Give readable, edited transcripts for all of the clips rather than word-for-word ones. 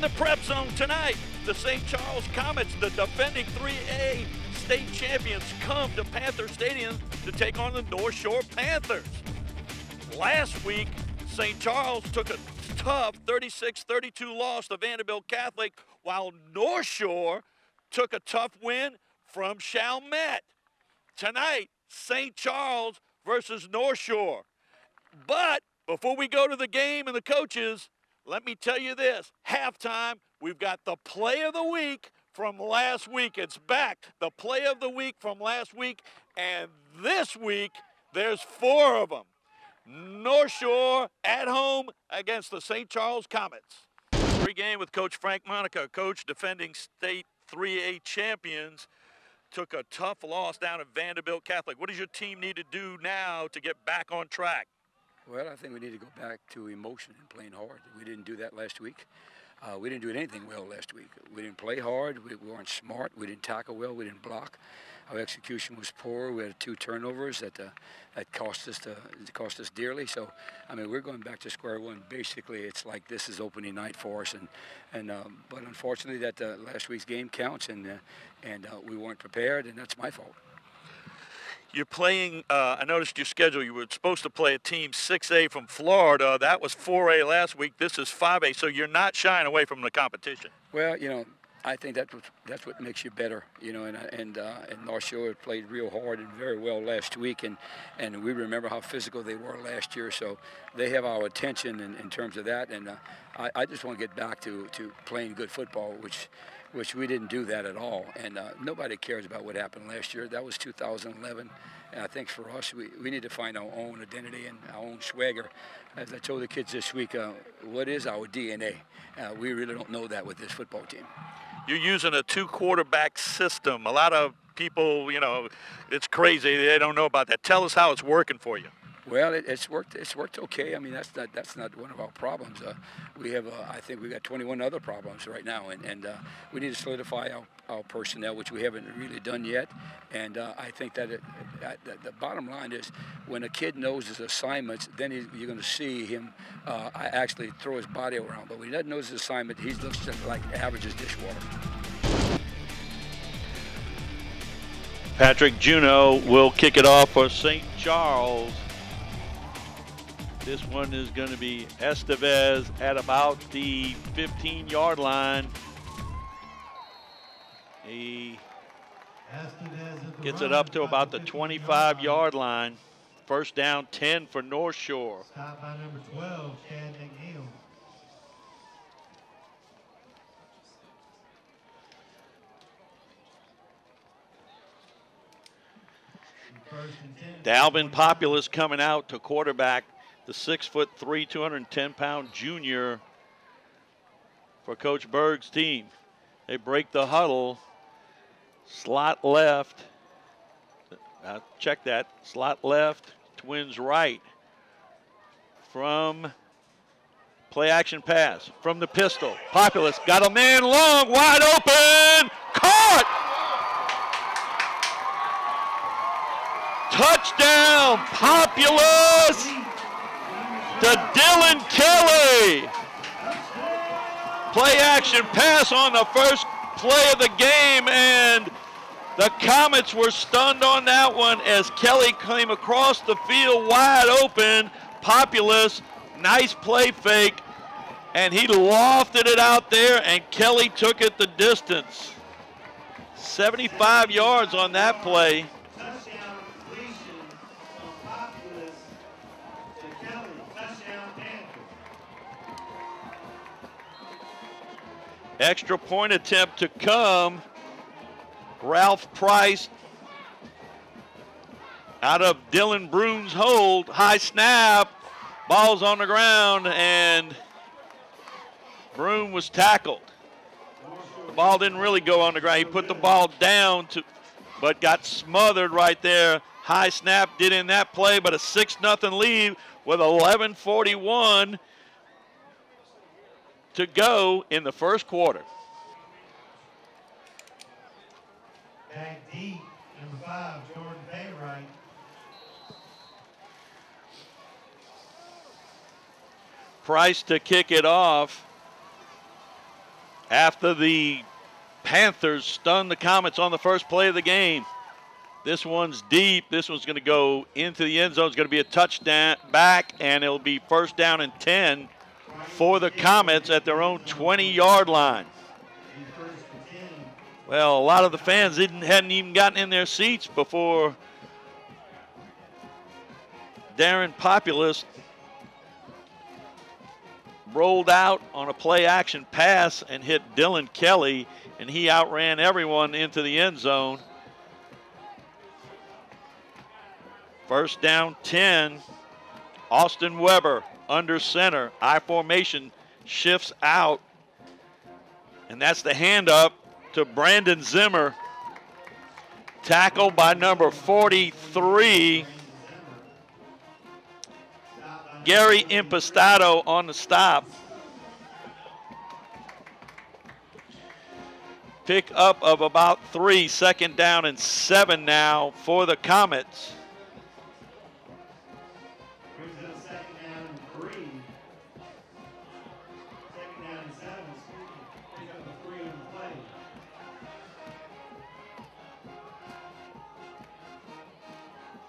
the prep zone tonight, the St. Charles Comets, the defending 3A state champions, come to Panther Stadium to take on the North Shore Panthers. Last week, St. Charles took a tough 36-32 loss to Vanderbilt Catholic, while North Shore took a tough win from Chalmette. Tonight, St. Charles versus North Shore. But before we go to the game and the coaches, let me tell you this. Halftime, we've got the play of the week from last week. It's back, the play of the week from last week. And this week, there's 4 of them. North Shore at home against the St. Charles Comets. Pre-game with Coach Frank Monica. Coach, defending state 3A champions, took a tough loss down at Vanderbilt Catholic. What does your team need to do now to get back on track? Well, I think we need to go back to emotion and playing hard. We didn't do that last week. We didn't do anything well last week. We didn't play hard. We weren't smart. We didn't tackle well. We didn't block. Our execution was poor. We had 2 turnovers that cost us dearly. So, I mean, we're going back to square one. Basically, it's like this is opening night for us, but unfortunately, that last week's game counts, and we weren't prepared, and that's my fault. You're playing, I noticed your schedule, you were supposed to play a team 6A from Florida. That was 4A last week. This is 5A, so you're not shying away from the competition. Well, you know, I think that's what makes you better, you know, and North Shore played real hard and very well last week, and we remember how physical they were last year, so they have our attention in terms of that, and I just want to get back to playing good football, which we didn't do that at all, and nobody cares about what happened last year. That was 2011, and I think for us, we need to find our own identity and our own swagger. As I told the kids this week, what is our DNA? We really don't know that with this football team. You're using a 2-quarterback system. A lot of people, you know, it's crazy. They don't know about that. Tell us how it's working for you. Well, it's worked okay. I mean, that's not one of our problems. We have, I think we got 21 other problems right now, and we need to solidify our personnel, which we haven't really done yet. And I think that the bottom line is, when a kid knows his assignments, then you're going to see him actually throw his body around. But when he doesn't know his assignment, he looks just like average as dishwater. Patrick Juneau will kick it off for St. Charles. This one is going to be Estevez at about the 15-yard line. He gets it up to about the 25-yard line. First down, 10 for North Shore. Stop by number 12, Chad McNeil. Dalvin Populus coming out to quarterback, the 6'3", 210-pound junior for Coach Berg's team. They break the huddle. Slot left. Check that. Slot left. Twins right. From play action pass. From the pistol. Populus got a man long. Wide open. Caught. Touchdown. Populus to Dylan Kelly. Play action pass on the first play of the game, and the Comets were stunned on that one as Kelly came across the field wide open. Populus, nice play fake, and he lofted it out there, and Kelly took it the distance. 75 yards on that play. Extra point attempt to come. Ralph Price out of Dylan Broom's hold. High snap. Ball's on the ground, and Broom was tackled. The ball didn't really go on the ground. He put the ball down, but got smothered right there. High snap did in that play, but a 6-0 lead with 11:41 to go in the first quarter. Back deep, number 5, Jordan Baywright. Price to kick it off. After the Panthers stunned the Comets on the first play of the game. This one's deep. This one's going to go into the end zone. It's going to be a touchdown back, and it'll be first down and 10 for the Comets at their own 20-yard line. Well, a lot of the fans hadn't even gotten in their seats before Darren Populus rolled out on a play-action pass and hit Dylan Kelly, and he outran everyone into the end zone. First down 10, Austin Weber under center. I formation shifts out, and that's the handoff to Brandon Zimmer. Tackled by number 43, Gary Impastato on the stop. Pick up of about 3, second down and 7 now for the Comets.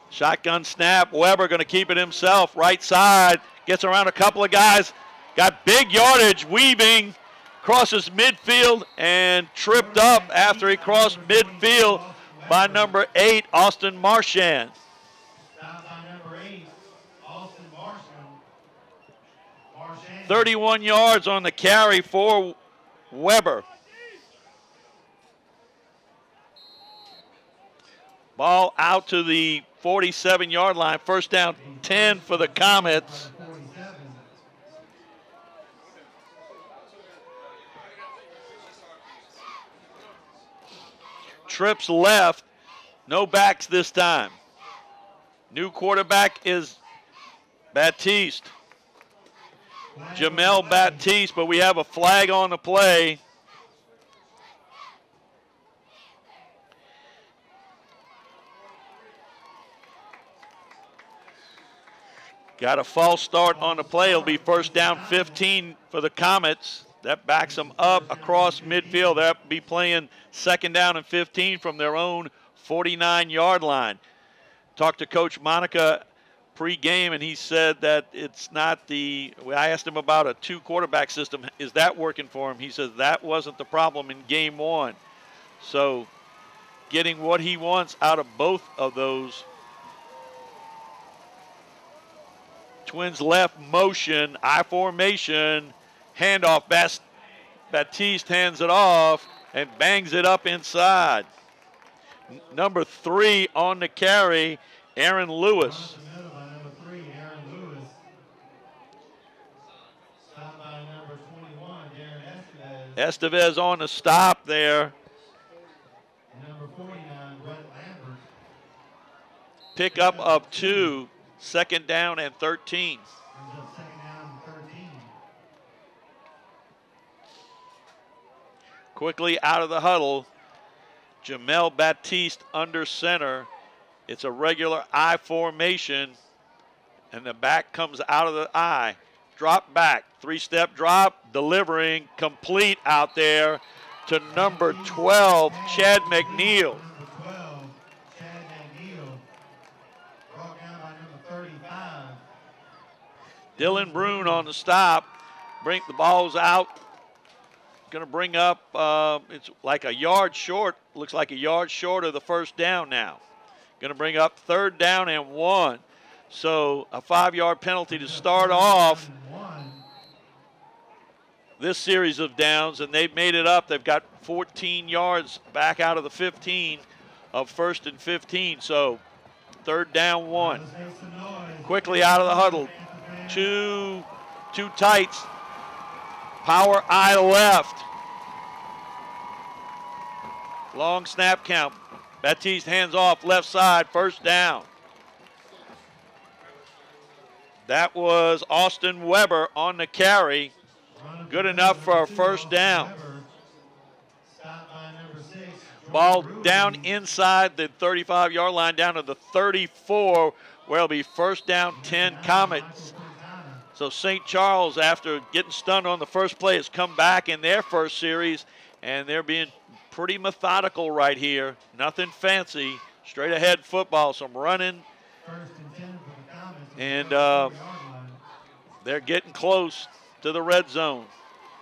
Shotgun snap, Weber going to keep it himself, right side, gets around a couple of guys, got big yardage, weaving, crosses midfield and tripped up after he crossed midfield by number 8, Austin Marchand. 31 yards on the carry for Weber. Ball out to the 47-yard line. First down 10 for the Comets. Trips left. No backs this time. New quarterback is Baptiste. Jamel Baptiste, but we have a flag on the play. Got a false start on the play. It'll be first down 15 for the Comets. That backs them up across midfield. They'll be playing second down and 15 from their own 49-yard line. Talked to Coach Monica pre-game, and he said that it's not the – I asked him about a 2-quarterback system. Is that working for him? He says that wasn't the problem in game 1. So getting what he wants out of both of those. Twins left motion, I formation, handoff. Baptiste hands it off and bangs it up inside. Number 3 on the carry, Aaron Lewis. Estevez on the stop there. Number 49, Brett Lambert. Pick up of 2. Second down and 13. Second down and 13. Quickly out of the huddle, Jamel Baptiste under center. It's a regular I formation, and the back comes out of the I. Drop back, 3-step drop, delivering complete out there to number 12, Chad McNeil. Dylan Brune on the stop. Bring the ball's out. Going to bring up, it's like a yard short. Looks like a yard short of the first down now. Going to bring up third down and 1. So a 5-yard penalty to start off this series of downs, and they've made it up. They've got 14 yards back out of the 15 of first and 15. So third down 1. Quickly out of the huddle. Two tights. Power I left. Long snap count. Baptiste hands off left side. First down. That was Austin Weber on the carry. Good enough for a first down. Ball down inside the 35-yard line down to the 34, where it'll be first down 10 Comets. So St. Charles, after getting stunned on the first play, has come back in their first series, and they're being pretty methodical right here. Nothing fancy, straight ahead football, some running. First and 10 for the Comets. And 40-yard line. they're getting close to the red zone.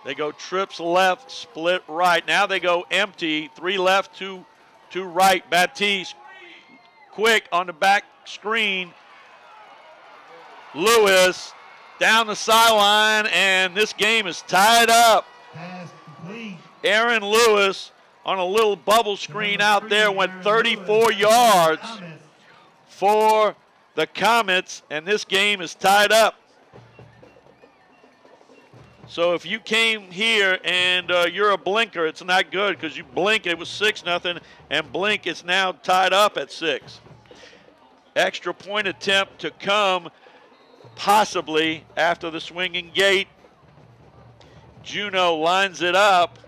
They go trips left, split right. Now they go empty, 3 left, 2 right. Baptiste quick on the back screen. Lewis down the sideline, and this game is tied up. Pass complete. Aaron Lewis on a little bubble screen out there went 34 yards Comets. for the Comets, and this game is tied up. So if you came here and you're a blinker, it's not good, because you blink, it was 6-0, and blink, it's now tied up at 6. Extra point attempt to come possibly after the swinging gate. Juneau lines it up.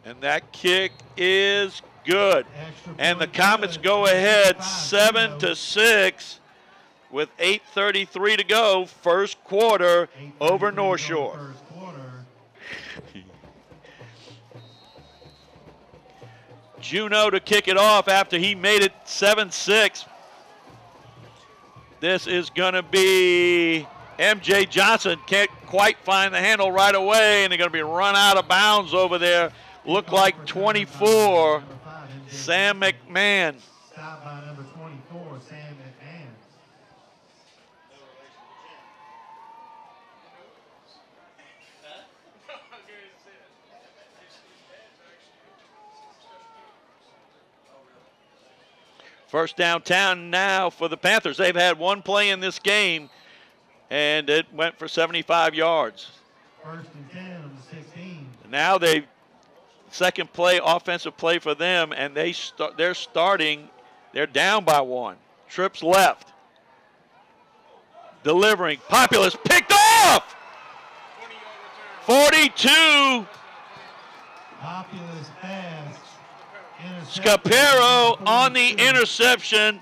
And that kick is good. And the Comets go ahead 7-6 with 8:33 to go, first quarter over North Shore. First quarter. Juneau to kick it off after he made it 7-6. This is going to be MJ Johnson. Can't quite find the handle right away, and they're going to be run out of bounds over there. Look like 24, Sam McMahon. Stopped by number 24, Sam McMahon. First downtown now for the Panthers. They've had one play in this game, and it went for 75 yards. First and 10 on the 16. Now second play, offensive play for them, and they're starting. They're down by 1. Trips left. Delivering. Populous picked off. 42. Populous pass. Scapero on the interception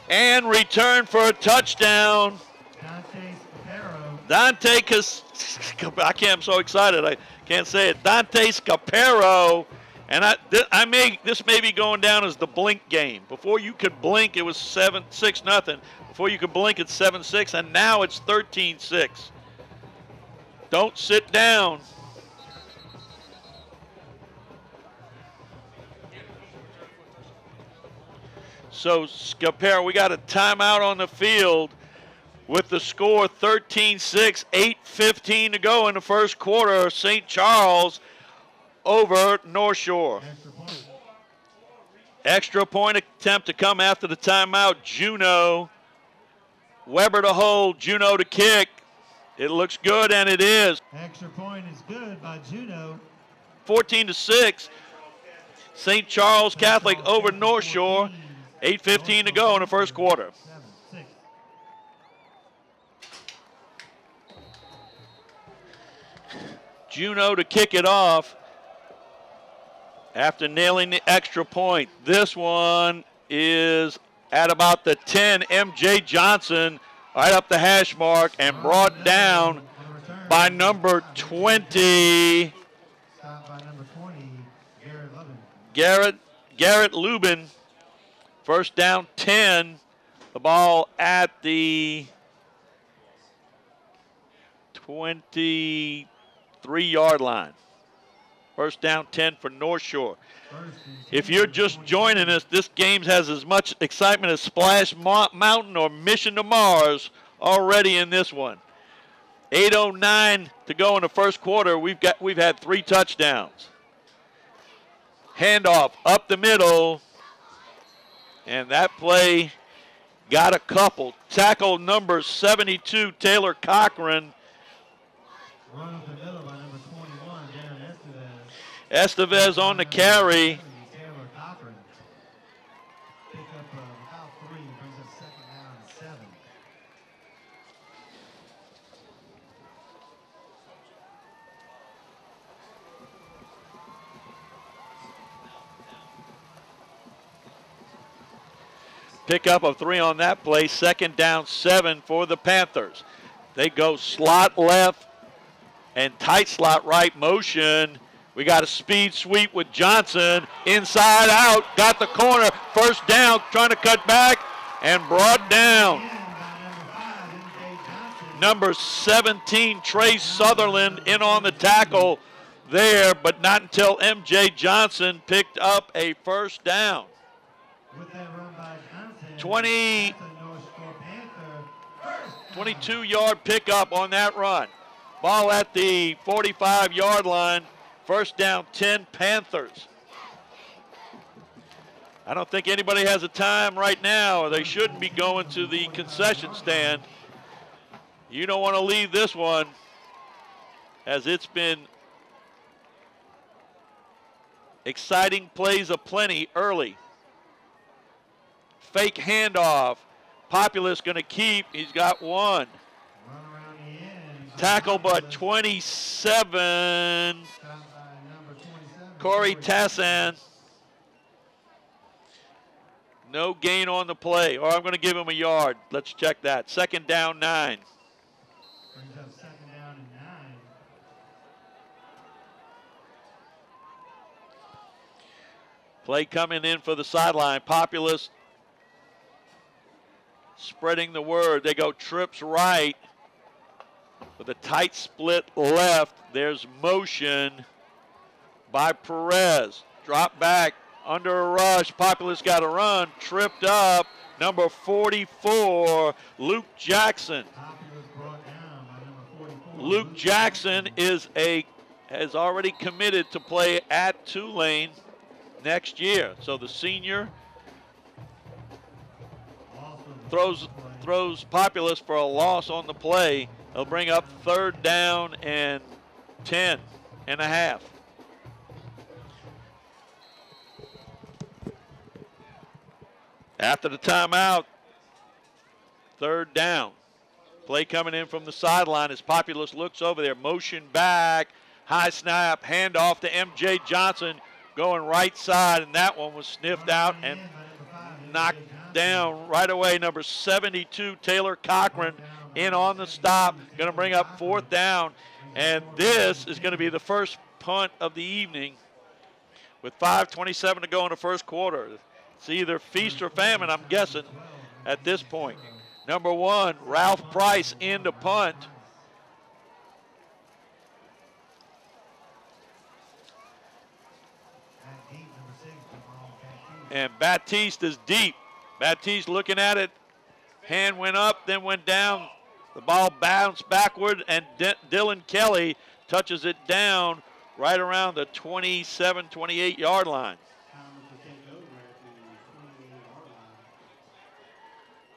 and return for a touchdown. Dante Scapero. I'm so excited I can't say it. Dante Scapero, and this may be going down as the blink game. Before you could blink, it was 6-0. Before you could blink, it's 7-6, and now it's 13-6. Don't sit down. So Scapero, we got a timeout on the field with the score 13-6, 8:15 to go in the first quarter. St. Charles over North Shore. Extra point attempt to come after the timeout. Juneau. Weber to hold, Juneau to kick. It looks good, and it is. Extra point is good by Juneau. 14-6. St. Charles Catholic over North Shore. 8:15 to go in the first quarter. 7-6. Juneau to kick it off after nailing the extra point. This one is at about the 10. MJ Johnson right up the hash mark and brought down by number 20. Stopped by number 20, Garrett Lubin. Garrett Lubin. First down 10. The ball at the 23-yard line. First down 10 for North Shore. If you're just joining us, this game has as much excitement as Splash Mountain or Mission to Mars already in this one. 8:09 to go in the first quarter. We've had 3 touchdowns. Handoff up the middle. And that play got a couple. Tackle number 72, Taylor Cochran. Run up the middle by number 21, Darren Estevez. Estevez on the carry. Taylor Cochran. Pick up about 3, brings up second down and 7. Pickup of 3 on that play. 2nd down 7 for the Panthers. They go slot left and tight slot right motion. We got a speed sweep with Johnson. Inside out. Got the corner. 1st down. Trying to cut back and brought down. Number 17, Trey Sutherland, in on the tackle there, but not until M.J. Johnson picked up a 1st down. 22-yard pickup on that run. Ball at the 45-yard line. 1st down, 10 Panthers. I don't think anybody has a time right now, or they shouldn't be going to the concession stand. You don't want to leave this one, as it's been exciting plays aplenty early. Fake handoff. Populous going to keep. He's got 1. Tackle but 27. Corey Tassan. No gain on the play, or I'm going to give him a yard. Let's check that. 2nd down 9. Brings up 2nd down and 9. Play coming in for the sideline. Populous spreading the word. They go trips right with a tight split left. There's motion by Perez. Drop back under a rush. Populous got a run. Tripped up. Number 44, Luke Jackson. Luke Jackson has already committed to play at Tulane next year. So the senior throws Populous for a loss on the play. They'll bring up 3rd down and 10 and a half. After the timeout, 3rd down. Play coming in from the sideline as Populous looks over there. Motion back, high snap, handoff to M.J. Johnson going right side, and that one was sniffed out and knocked down right away. Number 72, Taylor Cochran, in on the stop. Going to bring up 4th down, and this is going to be the first punt of the evening with 5:27 to go in the 1st quarter. It's either feast or famine, I'm guessing, at this point. Number 1, Ralph Price in to punt. And Baptiste is deep. Baptiste looking at it. Hand went up, then went down. The ball bounced backward, and Dylan Kelly touches it down right around the 27, 28-yard line.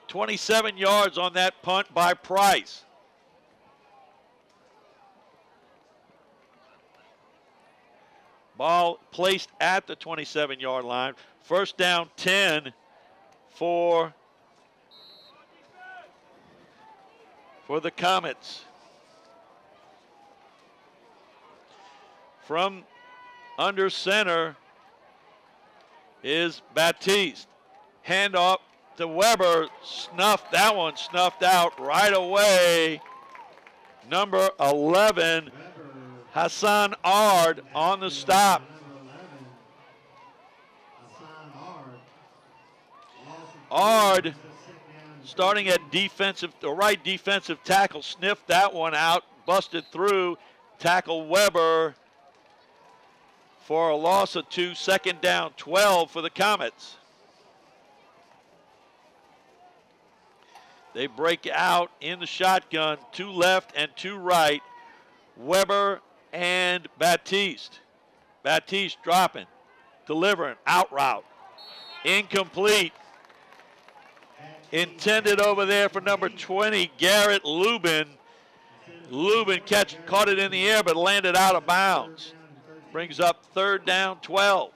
27 yards on that punt by Price. Ball placed at the 27-yard line. 1st down 10 for the Comets. From under center is Baptiste. Handoff to Weber. Snuffed, that one snuffed out right away. Number 11, Hassan Ard on the stop. Ard starting at right defensive tackle, sniffed that one out, busted through, tackle Weber for a loss of 2, 2nd down 12 for the Comets. They break out in the shotgun, 2 left and 2 right, Weber and Baptiste. Baptiste dropping, delivering, out route, incomplete. Intended over there for number 20, Garrett Lubin. Lubin caught it in the air but landed out of bounds. Brings up 3rd down 12.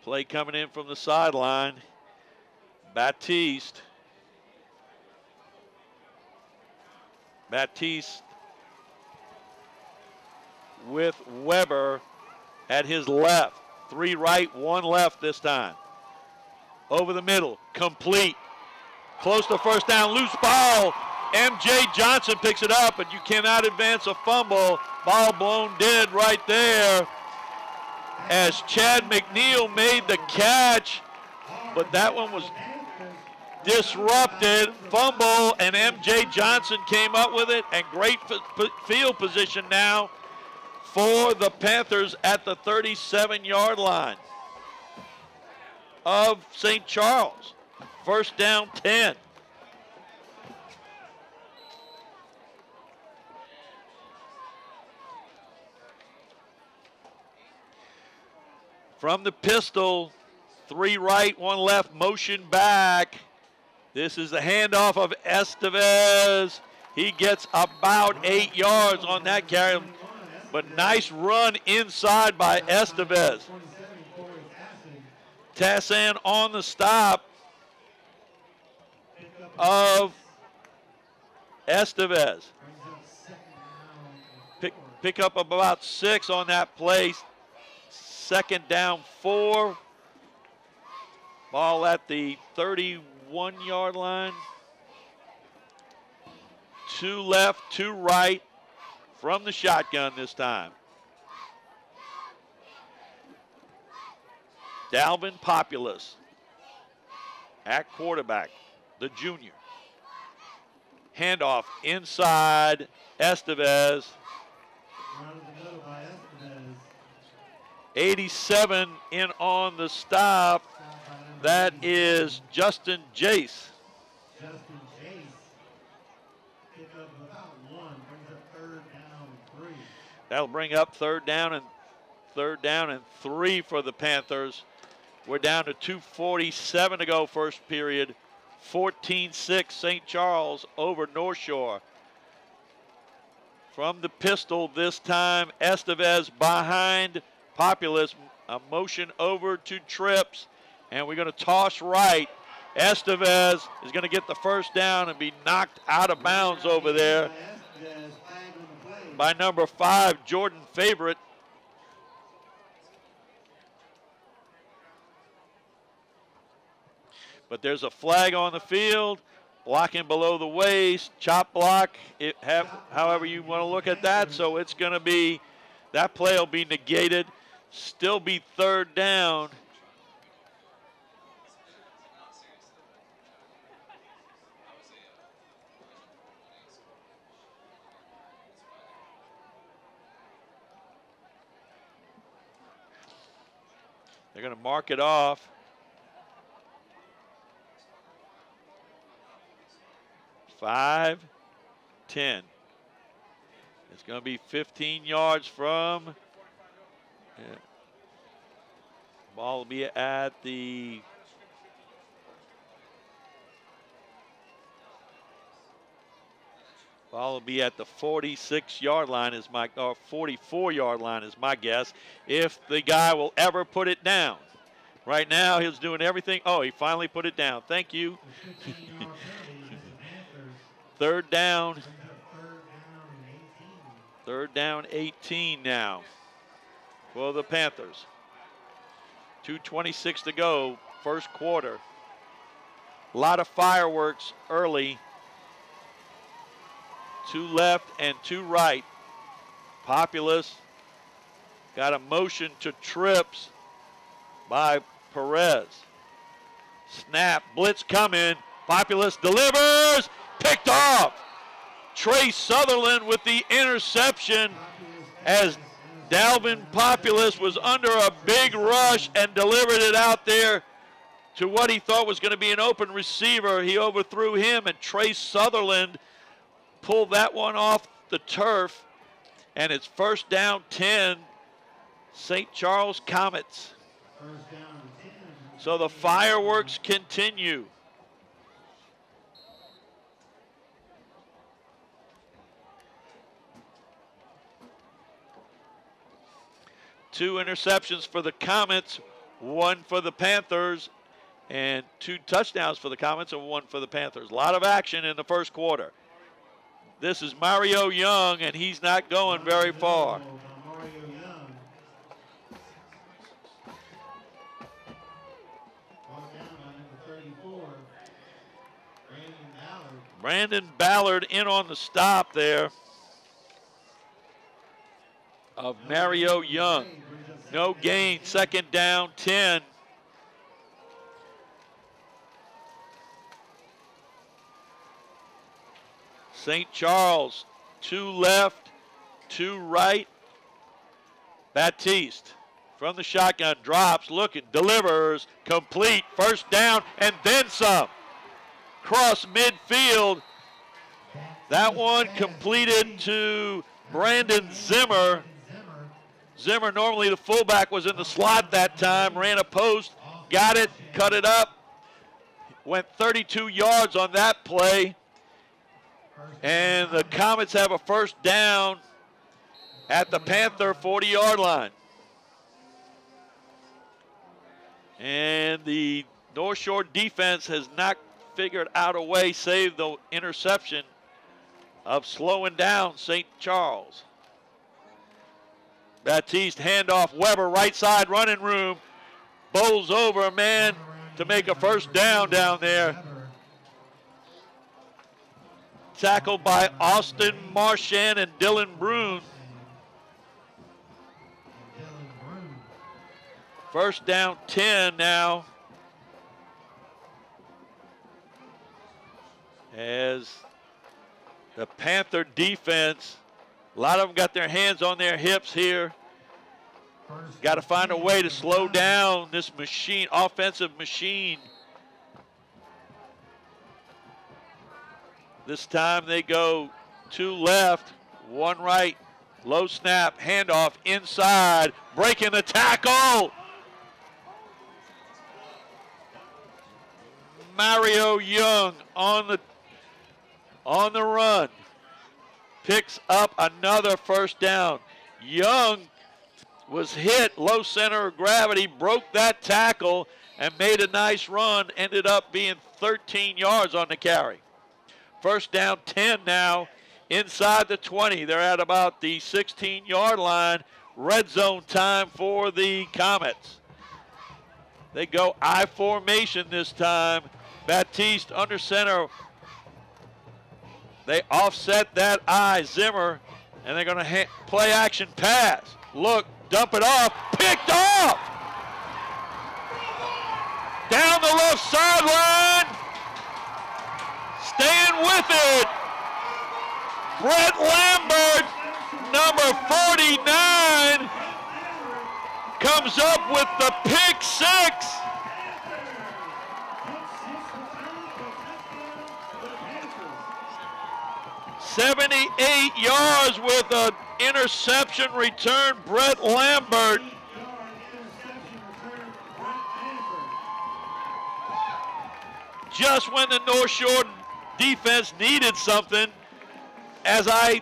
Play coming in from the sideline. Baptiste with Weber at his left. 3 right, 1 left this time. Over the middle, complete. Close to first down, loose ball. M.J. Johnson picks it up, but you cannot advance a fumble. Ball blown dead right there as Chad McNeil made the catch, but that one was disrupted. Fumble, and M.J. Johnson came up with it, and great field position now for the Panthers at the 37-yard line of St. Charles. First down, 10. From the pistol, 3 right, 1 left, motion back. This is the handoff of Estevez. He gets about 8 yards on that carry, but nice run inside by Estevez. Tassan on the stop of Estevez. Pick up about 6 on that play. Second down, 4. Ball at the 31-yard line. 2 left, 2 right from the shotgun this time. Dalvin Populus at quarterback, the junior. Handoff inside Estevez. 87 in on the stop. That is Justin Jace. Justin Jace. Pick up about 1, brings up 3rd down and 3. That'll bring up third down and 3 for the Panthers. We're down to 2:47 to go first period. 14-6 St. Charles over North Shore. From the pistol this time, Estevez behind Populus. A motion over to Trips, and we're going to toss right. Estevez is going to get the first down and be knocked out of bounds over there by number 5, Jordan Favorite. But there's a flag on the field, blocking below the waist, chop block, however you want to look at that. So it's going to be, that play will be negated, still be third down. They're going to mark it off. 5-10. It's going to be 15 yards from. Ball will be at the Ball will be at the 46-yard line is my, or 44-yard line is my guess, if the guy will ever put it down. Right now, he's doing everything. Oh, he finally put it down. Thank you. Third down. Third down, 18 now for the Panthers. 2:26 to go, first quarter. A lot of fireworks early. 2 left and 2 right. Populus got a motion to Trips by Perez. Snap, blitz coming. Populus delivers, picked off. Trey Sutherland with the interception as Dalvin Populus was under a big rush and delivered it out there to what he thought was going to be an open receiver. He overthrew him, and Trey Sutherland pulled that one off the turf, and it's first down 10, St. Charles Comets. So the fireworks continue. Two interceptions for the Comets, 1 for the Panthers, and 2 touchdowns for the Comets and 1 for the Panthers. A lot of action in the first quarter. This is Mario Young, and he's not going very far. Brandon Ballard in on the stop there of Mario Young. No gain, 2nd down, 10. St. Charles, 2 left, 2 right. Baptiste from the shotgun, drops, looking, delivers, complete, 1st down, and then some. Cross midfield. That one completed to Brandon Zimmer. Zimmer, normally the fullback, was in the slot that time, ran a post, got it, cut it up, went 32 yards on that play. And the Comets have a 1st down at the Panther 40-yard line. And the North Shore defense has not figured out a way, save the interception, of slowing down St. Charles. Baptiste, handoff, Weber, right side, running room. Bowls over a man to make a 1st down there. Tackled by Austin Marchand and Dylan Brune. 1st down, 10 now. As the Panther defense, a lot of them got their hands on their hips here. Got to find a way to slow down this machine, offensive machine. This time they go 2 left, 1 right, low snap, handoff inside, breaking the tackle. Mario Young on the run, picks up another 1st down. Young was hit, low center of gravity, broke that tackle and made a nice run, ended up being 13 yards on the carry. 1st down, 10 now, inside the 20. They're at about the 16-yard line. Red zone time for the Comets. They go I formation this time. Baptiste under center. They offset that I, Zimmer, and they're going to play action pass. Look, dump it off, picked off! Down the left sideline. Staying with it. Brett Lambert, number 49, comes up with the pick 6. "78 yards with an interception return, Brett Lambert. Just when the North Shore defense needed something, as I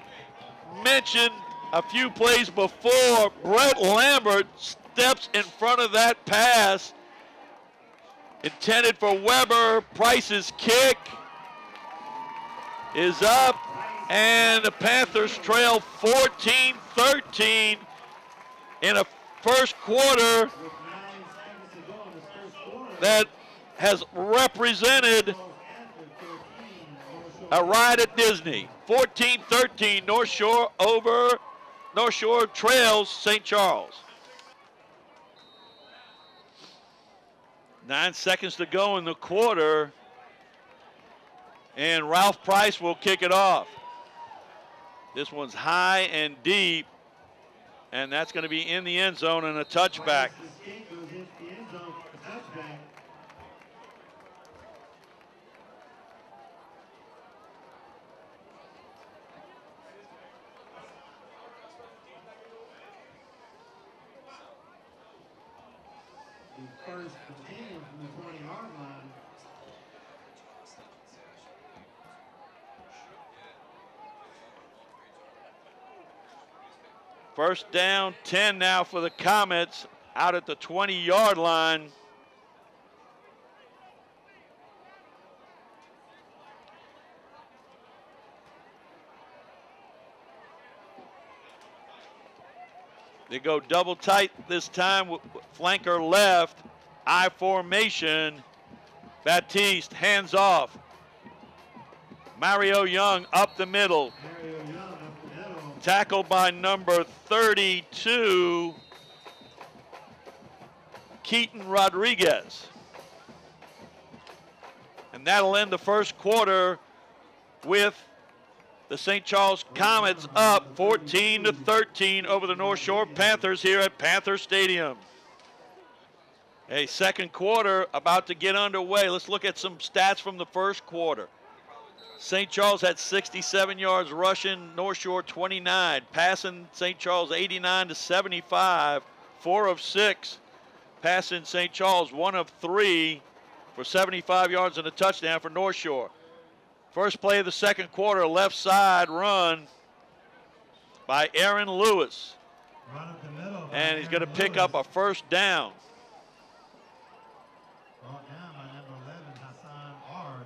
mentioned a few plays before, Brett Lambert steps in front of that pass intended for Weber. Price's kick is up, and the Panthers trail 14-13 in a first quarter that has represented a ride at Disney. 14-13, North Shore trails St. Charles. 9 seconds to go in the quarter, and Ralph Price will kick it off. This one's high and deep, and that's going to be in the end zone and a touchback. First and 10 from the 20-yard line. First down, 10 now for the Comets out at the 20-yard line. They go double tight this time with flanker left. I formation. Baptiste hands off. Mario Young up the middle. Mario Young up the middle. Tackled by number 32, Keaton Rodriguez. And that'll end the first quarter with the St. Charles Comets up 14-13 over the North Shore Panthers here at Panther Stadium. A second quarter about to get underway. Let's look at some stats from the first quarter. St. Charles had 67 yards rushing, North Shore 29. Passing St. Charles 89-75, 4 of 6. Passing St. Charles 1 of 3 for 75 yards and a touchdown for North Shore. First play of the second quarter, left side run by Aaron Lewis. Run up the middle. And he's going to pick up a first down. Brought down by number 11, Hassan Ard.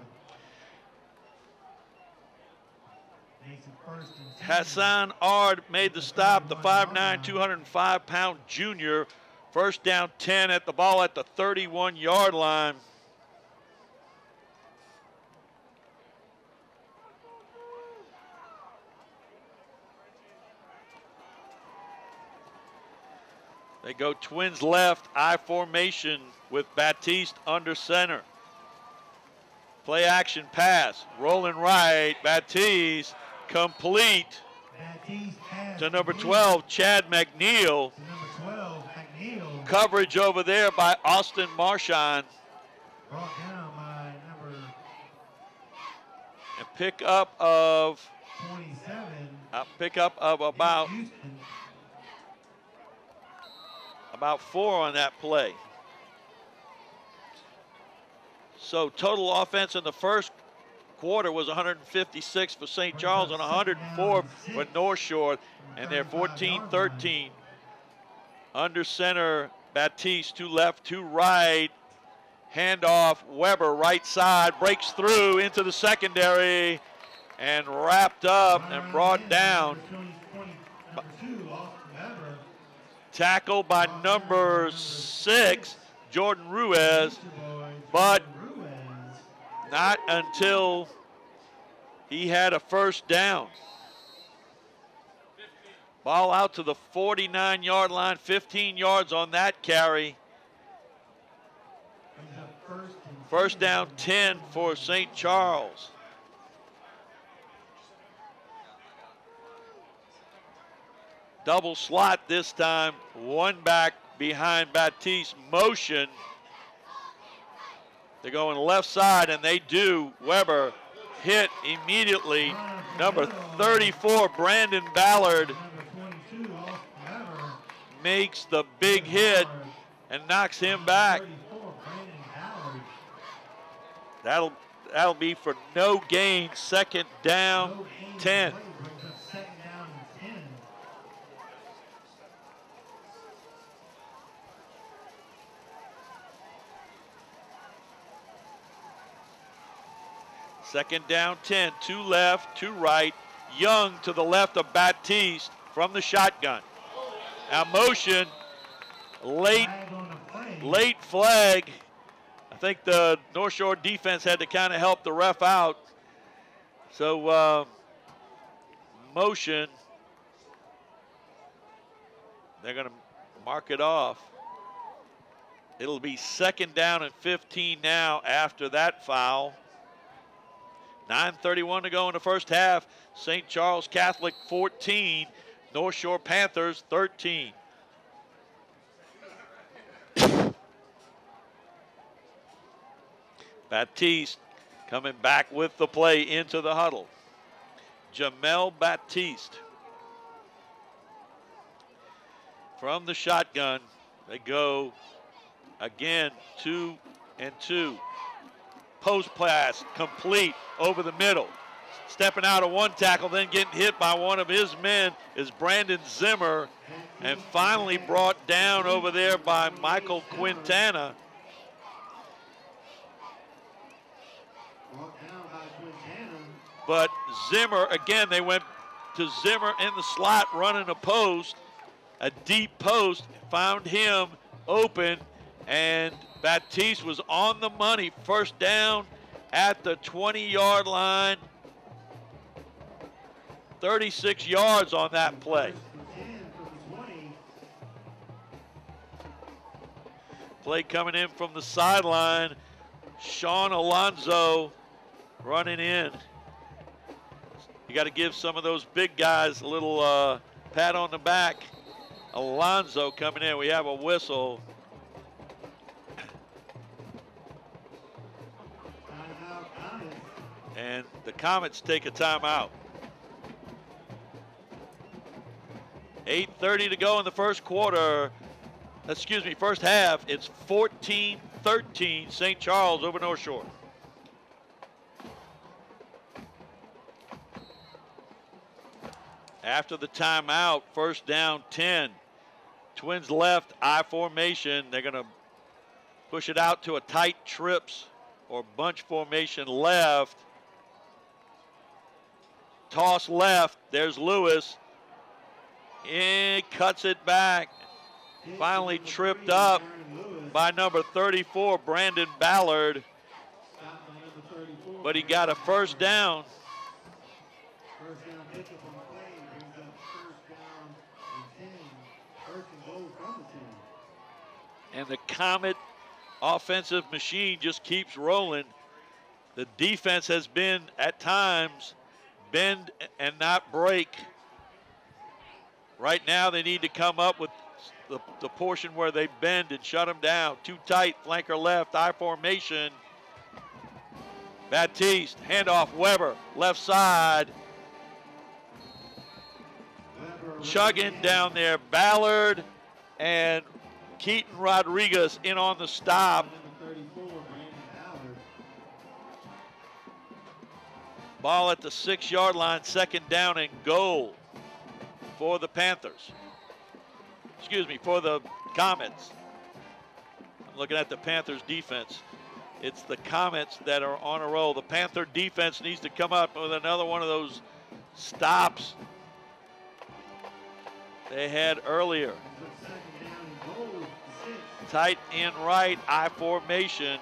Makes it first and 10. Hassan Ard made the stop, the 5'9", 205-pound junior. First down 10 at the ball at the 31-yard line. They go twins left, I formation with Baptiste under center. Play action pass, rolling right, Baptiste complete Baptiste pass to number complete 12, Chad McNeil. to number 12, McNeil. Coverage over there by Austin Marchand. Brought down by number And pickup of 27. about Houston. about 4 on that play. So total offense in the first quarter was 156 for St. Charles and 104 for North Shore, and they're 14-13. Under center, Baptiste, to left, to right. Handoff, Weber, right side, breaks through into the secondary and wrapped up and brought down. Number 2, Austin Weber. Tackled by number 6, Jordan Ruiz, but not until he had a first down. Ball out to the 49-yard line, 15 yards on that carry. First down 10 for St. Charles. Double slot this time, one back behind Baptiste, motion. They're going left side, and they do. Weber hit immediately. Number 34, Brandon Ballard, makes the big hit and knocks him back. That'll be for no gain. Second down, 10. Second down, 10. 2 left, 2 right. Young to the left of Baptiste from the shotgun. Now motion, late flag. I think the North Shore defense had to kind of help the ref out. So motion, they're going to mark it off. It'll be second down and 15 now after that foul. 9:31 to go in the first half. St. Charles Catholic 14, North Shore Panthers 13. Baptiste coming back with the play into the huddle. Jamel Baptiste. From the shotgun, they go again 2 and 2. Post pass complete over the middle. Stepping out of one tackle, then getting hit by one of his men is Brandon Zimmer, and finally brought down over there by Michael Quintana. But Zimmer, again, they went to Zimmer in the slot, running a post, a deep post, found him open, and Baptiste was on the money. First down at the 20-yard line 36 yards on that play. First and 10 from the 20. Play coming in from the sideline. Sean Alonso running in. You got to give some of those big guys a little pat on the back. Alonso coming in. We have a whistle. Timeout, Comets. And the Comets take a timeout. 8:30 to go in the first quarter. Excuse me, first half. It's 14-13, St. Charles over North Shore. After the timeout, first down 10. Twins left, I formation. They're going to push it out to a tight trips or bunch formation left. Toss left. There's Lewis. It cuts it back. Finally tripped up by number 34, Brandon Ballard. But he got a first down. First down pickup on the play brings up first down and 10. First and goal from the 10. And the Comet offensive machine just keeps rolling. The defense has been, at times, bend and not break. Right now, they need to come up with the portion where they bend and shut them down. Too tight, flanker left, I formation. Baptiste, handoff, Weber, left side. Chugging down there, Ballard and Keaton Rodriguez in on the stop. Ball at the 6-yard line, second down and goal for the Panthers. Excuse me, for the Comets. I'm looking at the Panthers defense. It's the Comets that are on a roll. The Panther defense needs to come up with another one of those stops they had earlier. Tight end right, I formation.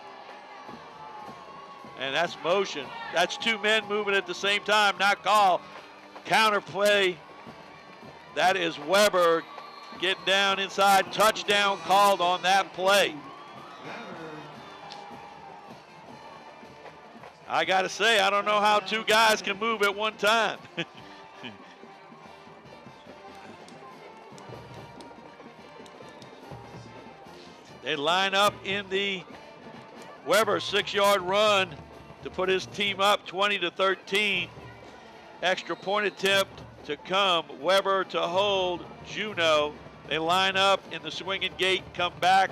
And that's motion. That's two men moving at the same time, not call. Counter play. That is Weber getting down inside. Touchdown called on that play. I got to say, I don't know how two guys can move at one time. They line up in the Weber 6-yard run to put his team up 20-13. Extra point attempt to come. Weber to hold Juneau. They line up in the swinging gate, come back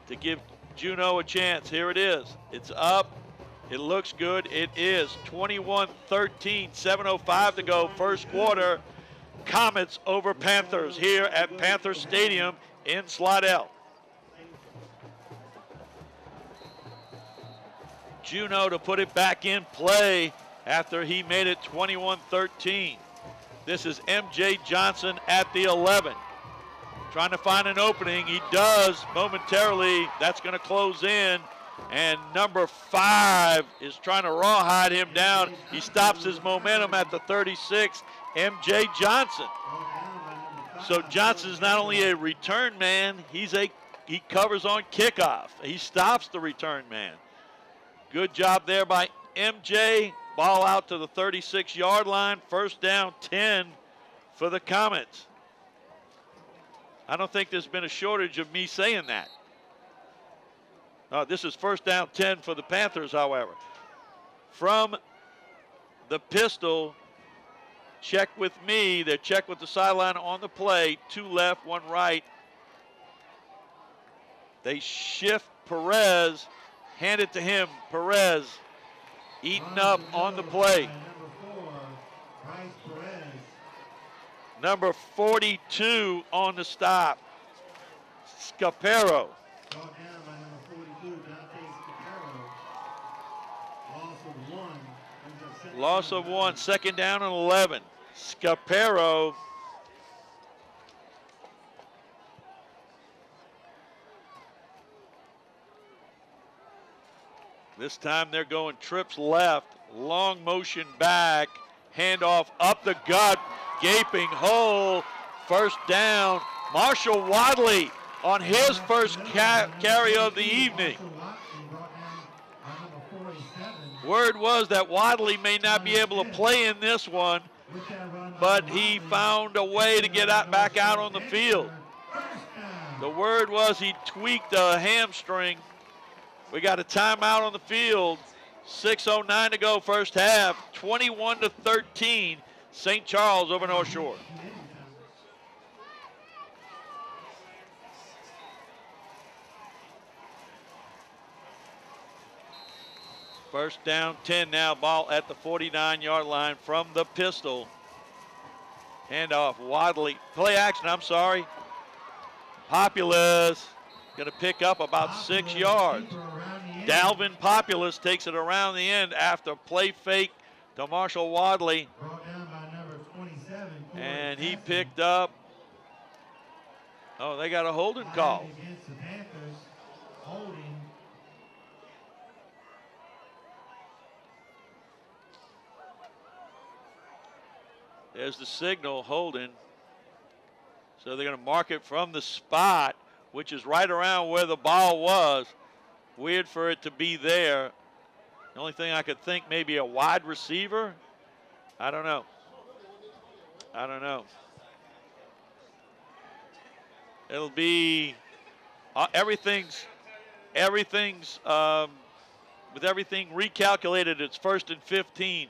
to give Juneau a chance. Here it is. It's up. It looks good. It is 21-13, 7:05 to go, first quarter. Comets over Panthers here at Panther Stadium in Slidell. Juneau to put it back in play after he made it 21-13. This is MJ Johnson at the 11. Trying to find an opening. He does momentarily. That's going to close in. And number 5 is trying to rawhide him down. He stops his momentum at the 36, MJ Johnson. So Johnson's not only a return man, he covers on kickoff. He stops the return man. Good job there by MJ. Ball out to the 36-yard line. First down 10 for the Comets. I don't think there's been a shortage of me saying that. This is first down 10 for the Panthers, however. From the pistol, check with me. They check with the sideline on the play. 2 left, 1 right. They shift Perez, hand it to him. Perez eaten up on the play. Number 42 on the stop, Scapero. Loss of 1, second down and 11. Scapero. This time they're going trips left, long motion back, handoff up the gut, gaping hole, first down. Marshall Wadley on his first carry of the evening. Word was that Wadley may not be able to play in this one, but he found a way to get back out on the field. The word was he tweaked a hamstring. We got a timeout on the field. 6:09 to go, first half. 21-13, St. Charles over North Shore. First down, 10 now, ball at the 49-yard line from the pistol. Handoff, Wadley, play action, I'm sorry. Populous gonna pick up about 6 yards. Dalvin Populous takes it around the end after play fake to Marshall Wadley. And he picked up, oh, they got a holding call. There's the signal, holding. So they're going to mark it from the spot, which is right around where the ball was. Weird for it to be there. The only thing I could think, maybe a wide receiver. I don't know. I don't know. It'll be everything with everything recalculated, it's 1st and 15,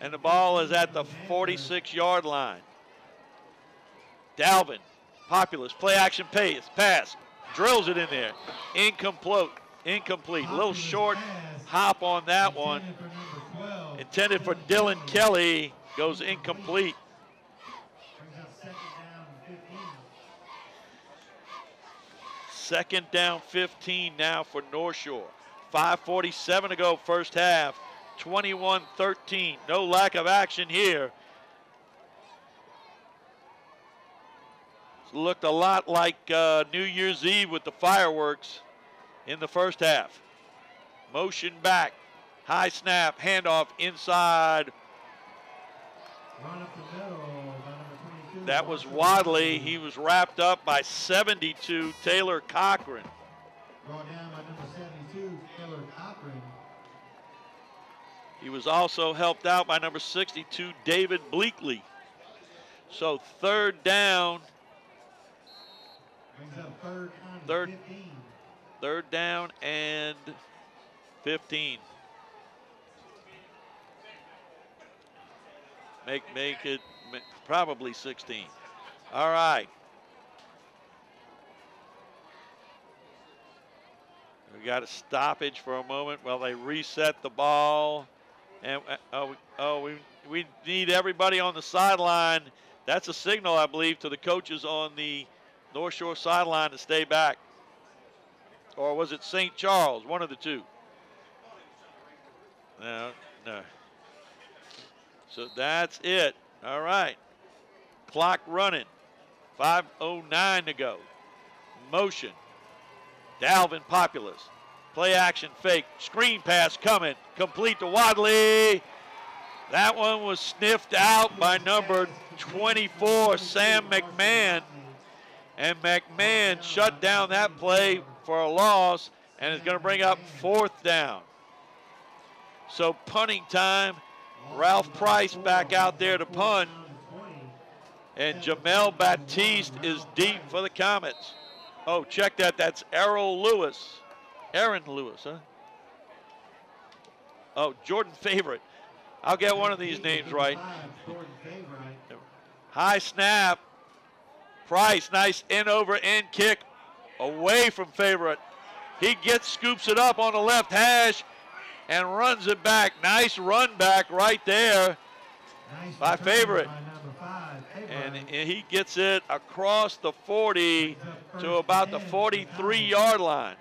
and the ball is at the 46-yard line. Dalvin, Populous, play action pass, drills it in there. Incomplete. A little short hop on that one. Intended for Dylan Kelly, goes incomplete. Second down 15 now for North Shore. 5:47 to go, first half. 21-13. No lack of action here. It's looked a lot like New Year's Eve with the fireworks in the first half. Motion back. High snap. Handoff inside. That was Wadley. He was wrapped up by 72, Taylor Cochran. Brought down by number 72, Taylor Cochran. He was also helped out by number 62, David Bleakley. So third down. Brings up third down and 15. Third down and 15. Make it probably 16. All right. We got a stoppage for a moment while they reset the ball. And we need everybody on the sideline. That's a signal, I believe, to the coaches on the North Shore sideline to stay back. Or was it St. Charles? One of the two. No. So that's it. All right. Clock running. 5:09 to go. Motion. Dalvin Populous. Play action fake. Screen pass coming. Complete to Wadley. That one was sniffed out by number 24, Sam McMahon. And McMahon shut down that play for a loss and is going to bring up fourth down. So punting time. Ralph Price back out there to punt. And Jamel Baptiste is deep for the Comets. Oh, check that. That's Aaron Lewis, huh? Oh, Jordan Favorite. I'll get one of these names right. High snap. Price, nice end-over-end kick away from Favorite. He scoops it up on the left hash and runs it back. Nice run back right there by Favorite. And he gets it across the 40 to about the 43-yard line.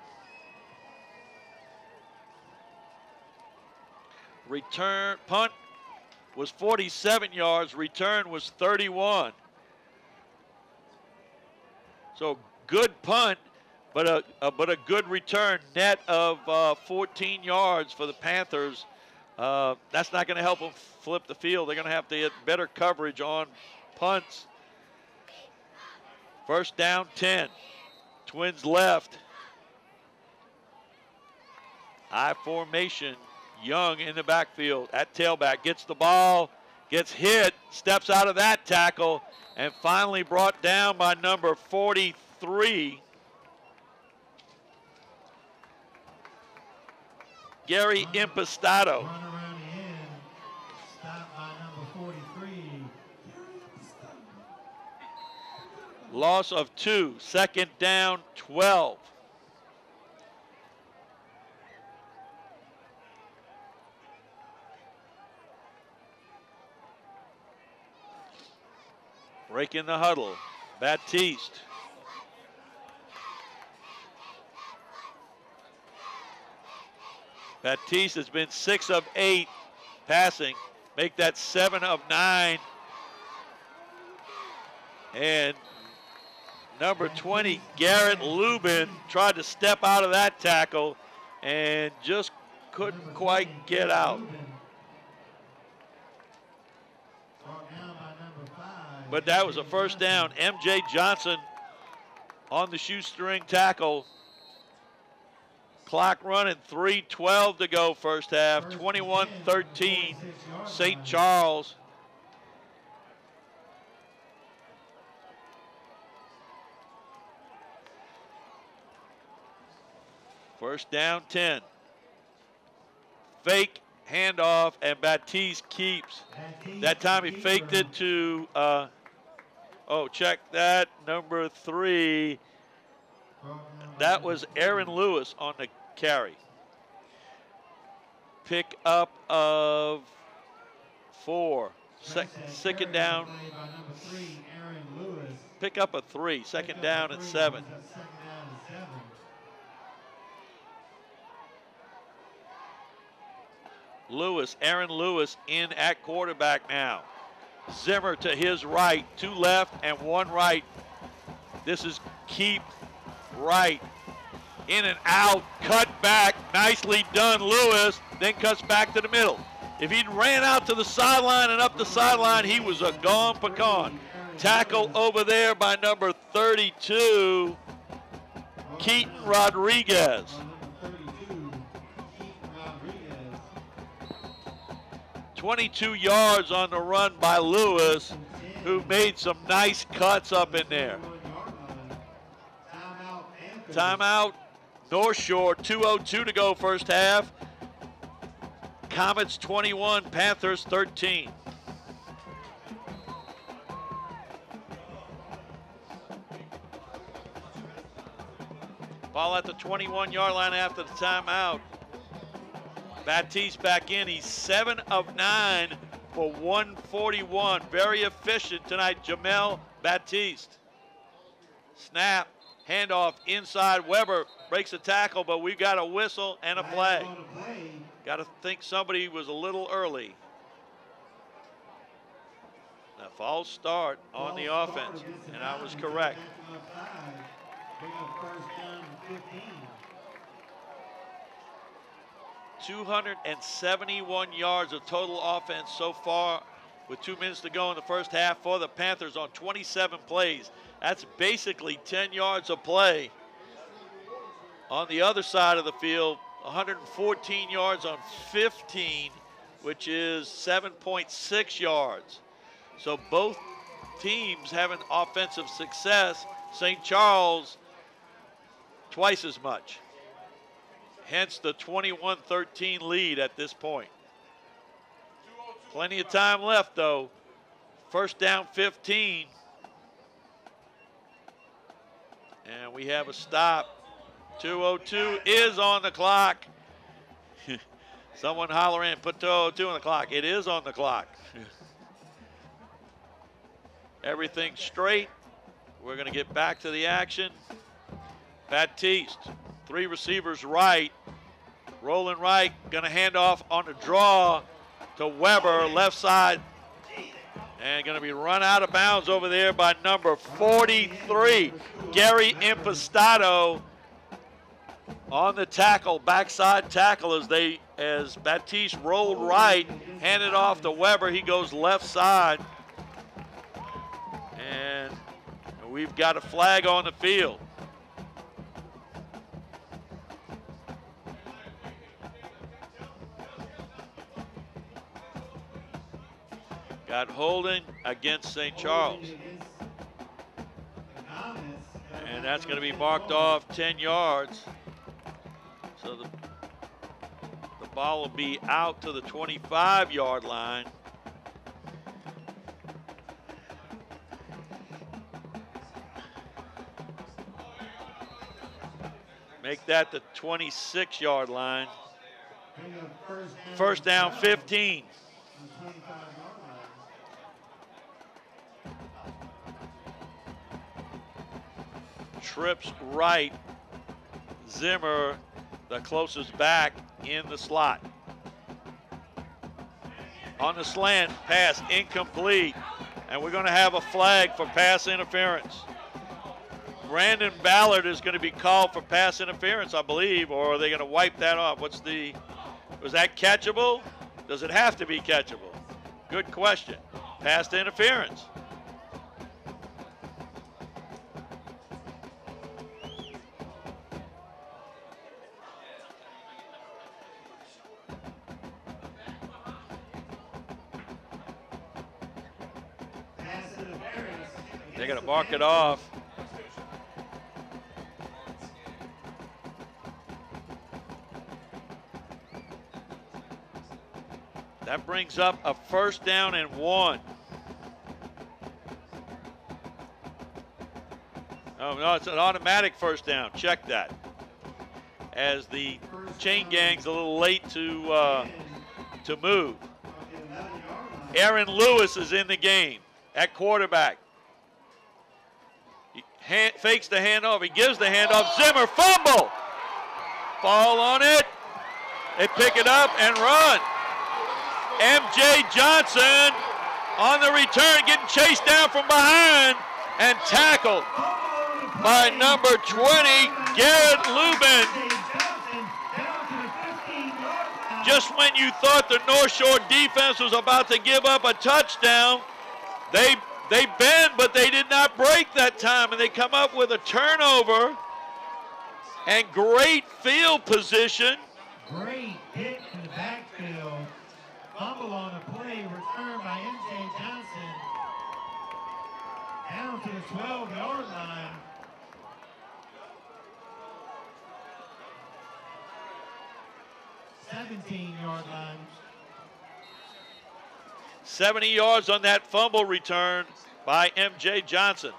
Return punt was 47 yards. Return was 31. So good punt, but a good return, net of 14 yards for the Panthers. That's not going to help them flip the field. They're going to have to get better coverage on punts. First down, 10. Twins left. I formation. Young in the backfield at tailback. Gets the ball, gets hit, steps out of that tackle, and finally brought down by number 43. Gary Impastato. Run around the end. Stopped by number 43. Loss of 2. Second down, 12. Breaking the huddle. Baptiste. Baptiste has been 6 of 8 passing. Make that 7 of 9. And number 20, Garrett Lubin, tried to step out of that tackle and just couldn't quite get out. But that was a first down. MJ Johnson on the shoestring tackle. Clock running, 3:12 to go first half, 21-13, St. Charles. First down, 10. Fake handoff, and Baptiste keeps. That time he faked it to, check that, number 3. That was Aaron Lewis on the carry. Pick up of 4. Second down. Pick up a 3. Second down and 7. Aaron Lewis in at quarterback now. Zimmer to his right, 2 left and 1 right. This is keep right. In and out, cut back, nicely done Lewis, then cuts back to the middle. If he'd ran out to the sideline and up the sideline, he was a gone pecan. Tackle over there by number 32, Keaton Rodriguez. 22 yards on the run by Lewis, who made some nice cuts up in there. Timeout, North Shore, 2:02 to go first half. Comets 21, Panthers 13. Ball at the 21-yard line after the timeout. Baptiste back in. He's 7 of 9 for 141. Very efficient tonight, Jamel Baptiste. Snap, handoff inside. Weber breaks a tackle, but we got a whistle and a flag. Got to think somebody was a little early. A false start on the offense, and I was correct. 271 yards of total offense so far with 2 minutes to go in the first half for the Panthers on 27 plays. That's basically 10 yards of play. On the other side of the field, 114 yards on 15, which is 7.6 yards. So both teams having offensive success. St. Charles, twice as much. Hence the 21-13 lead at this point. Plenty of time left, though. First down, 15. And we have a stop. 2:02 is on the clock. Someone holler in, put 2:02 on the clock. It is on the clock. Everything straight. We're going to get back to the action. Baptiste, 3 receivers right. Rolling right, going to hand off on the draw to Weber, left side. And going to be run out of bounds over there by number 43, Gary Impastato. on the tackle, backside tackle as Baptiste rolled right, handed off to Weber. He goes left side. And we've got a flag on the field. Got holding against St. Charles. And that's going to be marked off 10 yards. So the ball will be out to the 25-yard line. Make that the 26-yard line. First down 15. Trips right. Zimmer, the closest back, in the slot. On the slant, pass incomplete. And we're going to have a flag for pass interference. Brandon Ballard is going to be called for pass interference, I believe, or are they going to wipe that off? Was that catchable? Does it have to be catchable? Good question. Pass interference. They're going to mark it off. That brings up a first down and 1. Oh, no, it's an automatic first down. Check that. As the chain gang's a little late to move. Aaron Lewis is in the game at quarterback. He fakes the handoff. He gives the handoff. Zimmer, fumble. Fall on it. They pick it up and run. MJ Johnson on the return, getting chased down from behind and tackled by number 20, Garrett Lubin. Just when you thought the North Shore defense was about to give up a touchdown, they bend, but they did not break that time, and they come up with a turnover and great field position. Great hit in the backfield. Fumble on a play, returned by MJ Johnson. Down to the 12-yard line. Yard line. 70 yards on that fumble return by MJ Johnson.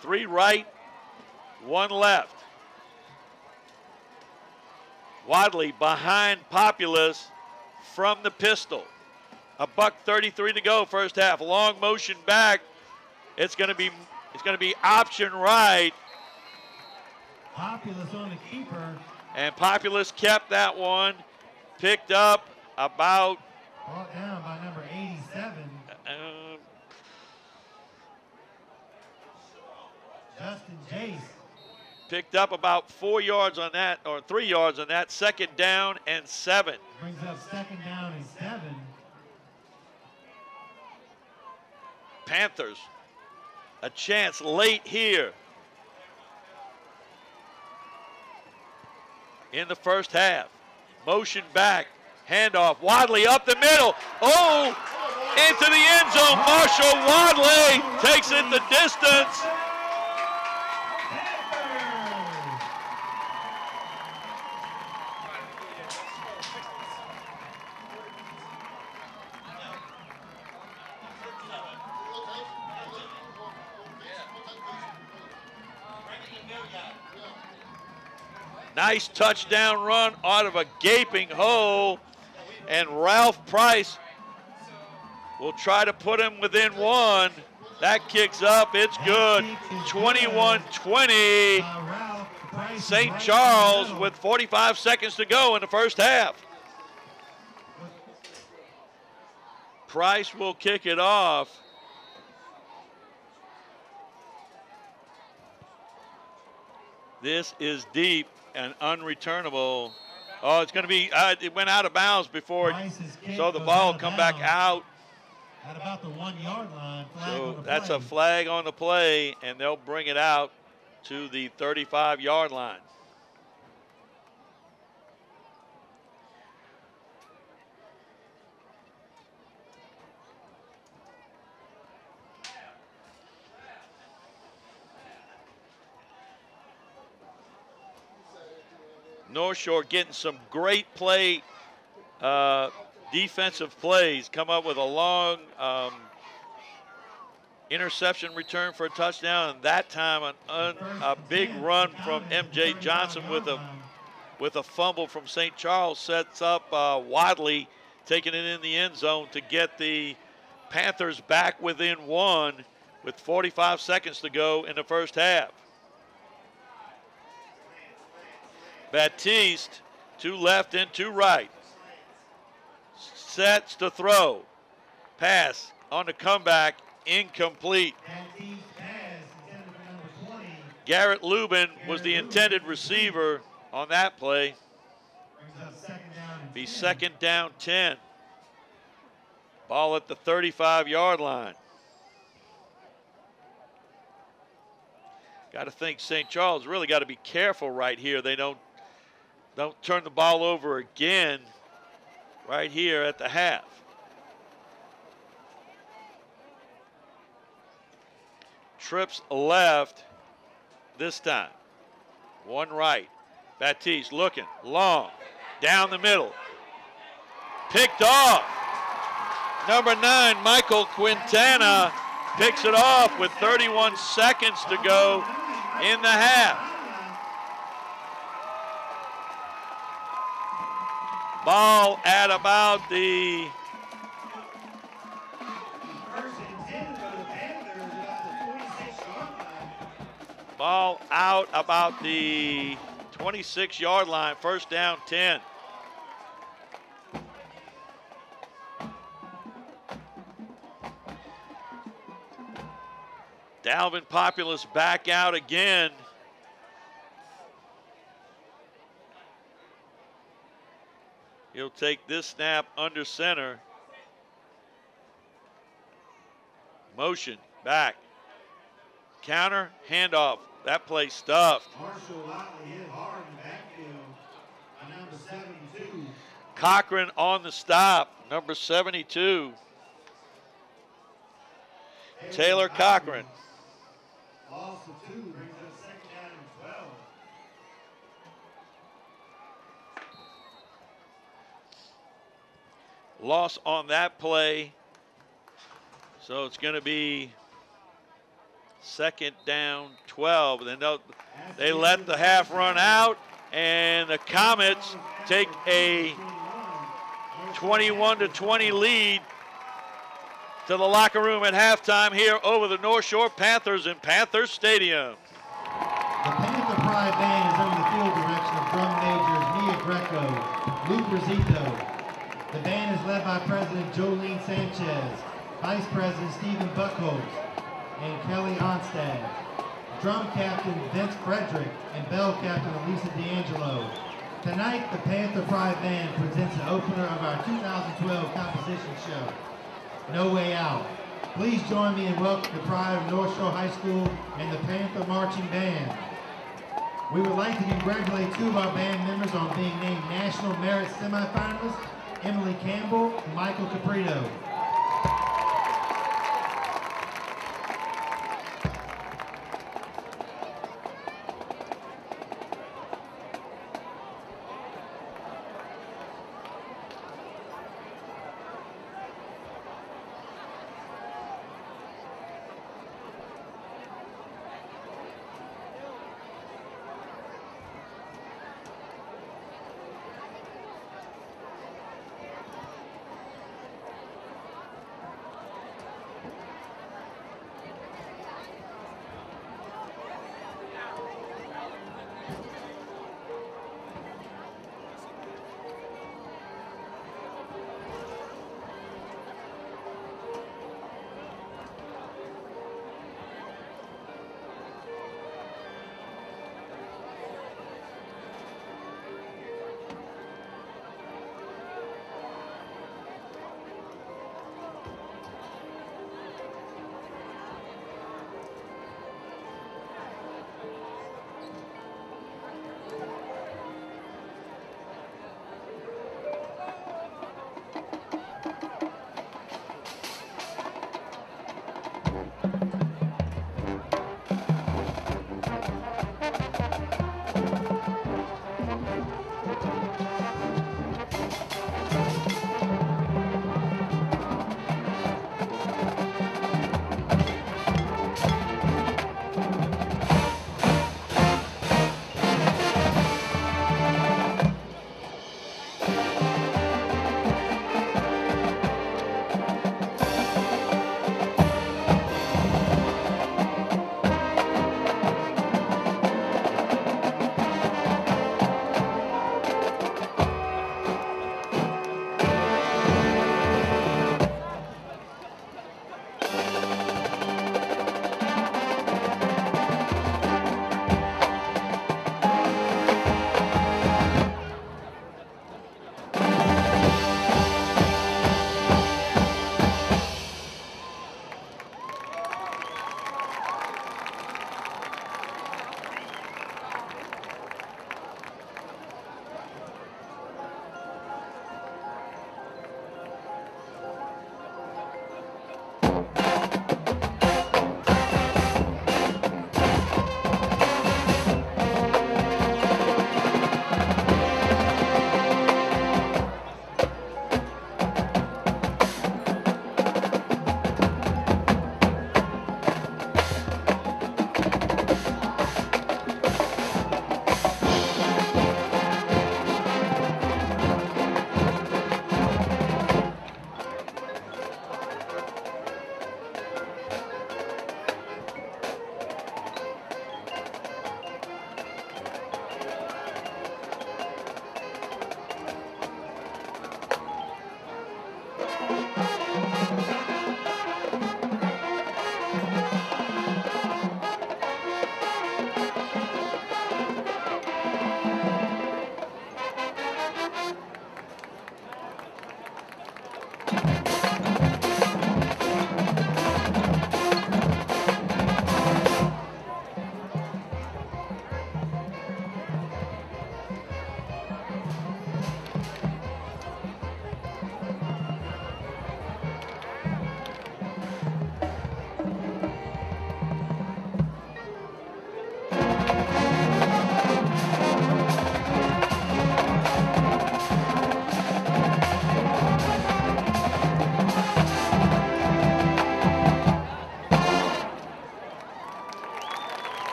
3 right, 1 left. Wadley behind Populous from the pistol. $1:33 to go, first half. Long motion back. It's going to be option right. Populous on the keeper. And Populous kept that one. Picked up about. Brought down by number 87. Justin Jace. Picked up about 4 yards on that, or 3 yards on that. Second down and 7. Brings up second down and 7. Panthers, a chance late here in the first half. Motion back, handoff, Wadley up the middle. Oh, into the end zone. Marshall Wadley takes it the distance. Nice touchdown run out of a gaping hole, and Ralph Price will try to put him within 1. That kicks up, it's good. 21-20. St. Charles with 45 seconds to go in the first half. Price will kick it off. This is deep. An unreturnable. Oh, it's going to be, it went out of bounds before, so the ball will come back out. At about the 1 yard line. So that's a flag on the play, and they'll bring it out to the 35-yard line. North Shore getting some great play, defensive plays, come up with a long interception return for a touchdown, and that time a big run from M.J. Johnson with a fumble from St. Charles sets up Wadley taking it in the end zone to get the Panthers back within one with 45 seconds to go in the first half. Baptiste, two left and two right. Sets to throw. Pass on the comeback, incomplete. Garrett Lubin was the intended receiver on that play. Be second down 10. Ball at the 35-yard line. Got to think St. Charles really got to be careful right here. They don't turn the ball over again right here at the half. Trips left this time. One right. Baptiste looking long. Down the middle. Picked off. Number 9, Michael Quintana picks it off with 31 seconds to go in the half. Ball at about the ball out about the 26-yard line, first down 10. Dalvin Populus back out again. He'll take this snap under center. Motion, back. Counter, handoff. That play stuffed. Marshall Watley hit hard in the backfield. Number 72. Cochran on the stop, number 72. Taylor Cochran. Loss of 2 brings us second down and 12. Loss on that play. So it's going to be second down 12. Then they let the half run out, and the Comets take a 21-20 lead to the locker room at halftime here over the North Shore Panthers in Panther Stadium. The Panther Pride Band is under the field direction of drum majors Mia Greco, Luke Rosito. The band is led by President Jolene Sanchez, Vice President Stephen Buckholz, and Kelly Onstad. Drum Captain Vince Frederick and Bell Captain Elisa D'Angelo. Tonight, the Panther Pride Band presents the opener of our 2012 composition show, No Way Out. Please join me in welcoming the pride of North Shore High School and the Panther Marching Band. We would like to congratulate 2 of our band members on being named National Merit Semifinalists, Emily Campbell and Michael Caprito.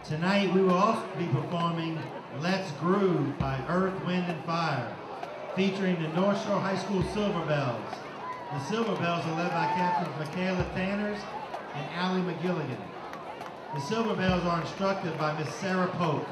Tonight we will also be performing Let's Groove by Earth, Wind, and Fire, featuring the North Shore High School Silver Bells. The Silver Bells are led by Captains Michaela Tanners and Allie McGilligan. The Silver Bells are instructed by Miss Sarah Polk.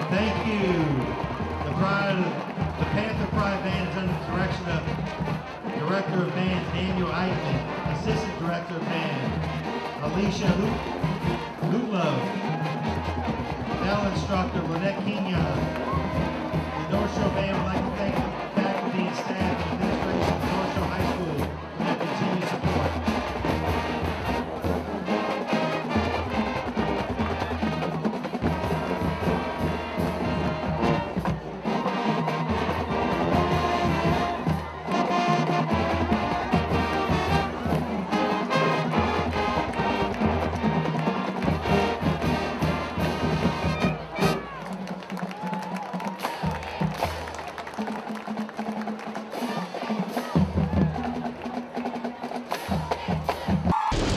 Thank you. The Panther Pride Band is under the direction of Director of Band Daniel Eichmann, Assistant Director of Band Alicia Lutlow, Bell Instructor Lynette Quignon. The North Shore Band would like to thank the faculty and staff and administration of North Shore High School for their continued support.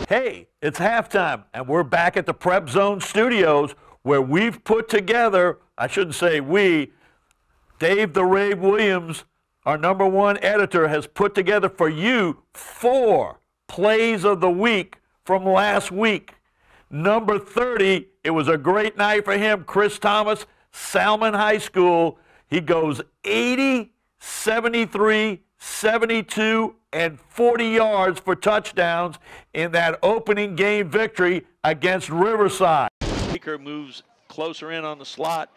Hey, it's halftime, and we're back at the Prep Zone Studios where we've put together, I shouldn't say we, Dave the Rave Williams, our #1 editor, has put together for you 4 plays of the week from last week. Number 30, it was a great night for him, Chris Thomas, Salmon High School. He goes 80, 73, 72, and 40 yards for touchdowns in that opening game victory against Riverside. Baker moves closer in on the slot,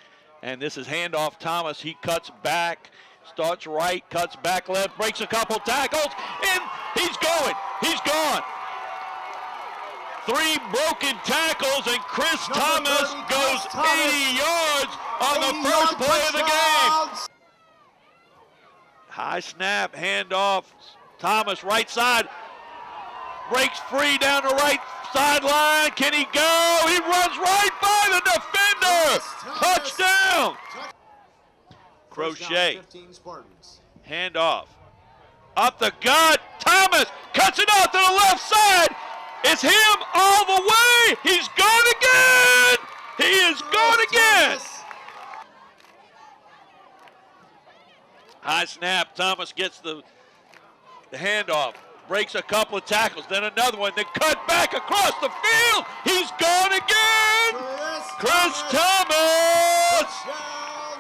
and this is handoff Thomas. He cuts back, starts right, cuts back left, breaks a couple tackles, and he's going. He's gone. 3 broken tackles, and Chris Thomas goes 80 yards on the first play of the game. High snap, handoff. Thomas, right side, breaks free down the right sideline. Can he go? He runs right by the defender. Touchdown. Crochet. Handoff. Up the gut. Thomas cuts it off to the left side. It's him all the way. He's gone again. He is gone again. High snap. Thomas gets the handoff, breaks a couple of tackles, then another one, then cut back across the field. He's gone again. Chris Thomas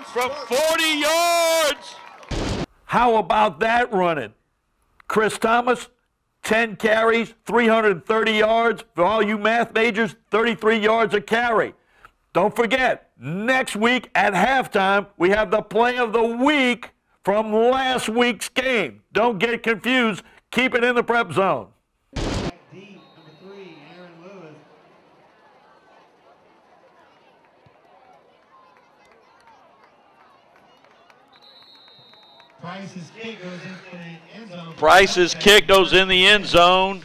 from 40 yards. How about that running? Chris Thomas, 10 carries, 330 yards. For all you math majors, 33 yards a carry. Don't forget, next week at halftime, we have the play of the week from last week's game. Don't get confused. Keep it in the Prep Zone. D, number 3, Aaron Lewis. Price's kick goes into the end zone. Price's kick goes in the end zone.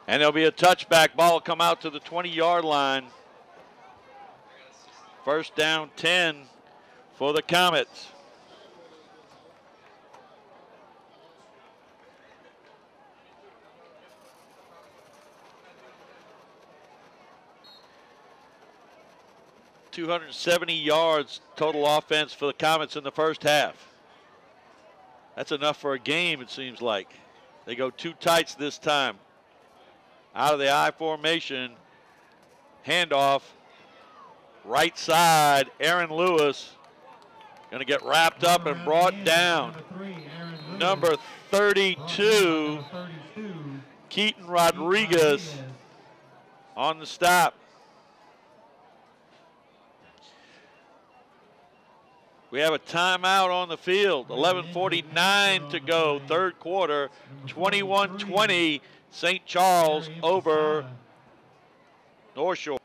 And there'll be a touchback. Ball will come out to the 20-yard line. First down 10 for the Comets. .270 yards total offense for the Comets in the first half. That's enough for a game, it seems like. They go two tights this time. Out of the I formation, handoff, right side, Aaron Lewis going to get wrapped up and brought down. Number 32, Keaton Rodriguez on the stop. We have a timeout on the field. 11:49 to go, third quarter, 21-20. St. Charles over North Shore.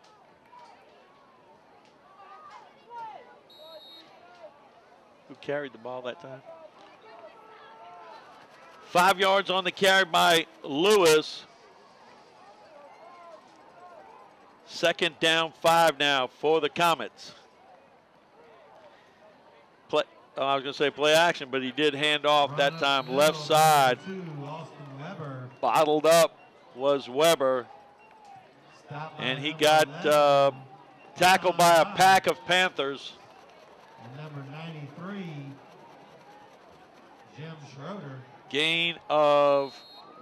Who carried the ball that time? 5 yards on the carry by Lewis. Second down 5 now for the Comets. I was going to say play action, but he did hand off that time left side. Bottled up was Weber. And he got tackled by a pack of Panthers. Number 93, Jim Schroeder. Gain of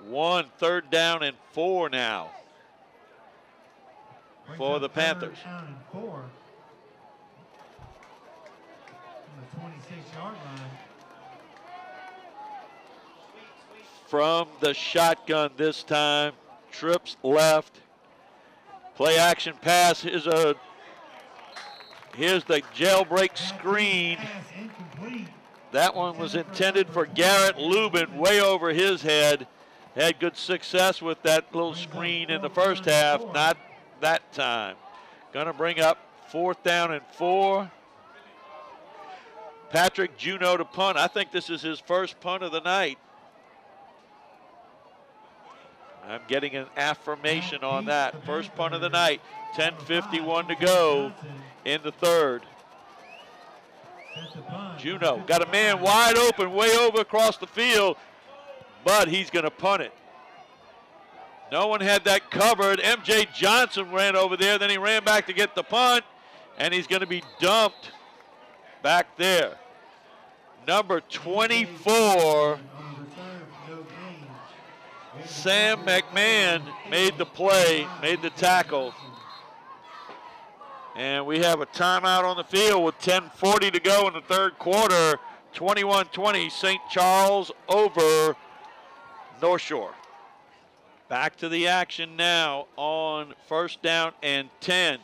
1, third down and 4 now for the Panthers. Third down and 4. The 26-yard line. From the shotgun this time, trips left. Play action pass is here's the jailbreak screen. That one was intended for Garrett Lubin, way over his head. Had good success with that little screen in the first half, not that time. Gonna bring up fourth down and 4. Patrick Juneau to punt. I think this is his first punt of the night. I'm getting an affirmation on that. First punt of the night. 10:51 to go in the third. Juneau got a man wide open, way over across the field, but he's going to punt it. No one had that covered. M.J. Johnson ran over there, then he ran back to get the punt, and he's going to be dumped back there. Number 24, Sam McMahon made the play, made the tackle. And we have a timeout on the field with 10:40 to go in the third quarter. 21-20, St. Charles over North Shore. Back to the action now on first down and 10.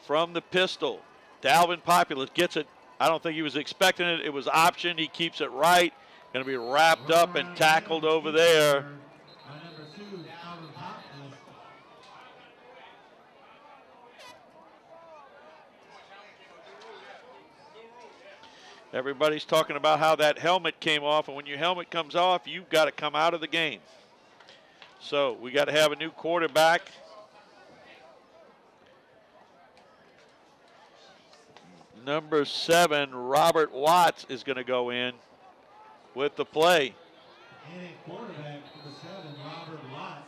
From the pistol, Dalvin Populus gets it. I don't think he was expecting it. It was option. He keeps it right. Going to be wrapped up and tackled over there. Everybody's talking about how that helmet came off, and when your helmet comes off, you've got to come out of the game. So we got to have a new quarterback. Number 7, Robert Watts, is going to go in with the play. And a quarterback for the 7, Robert Watts.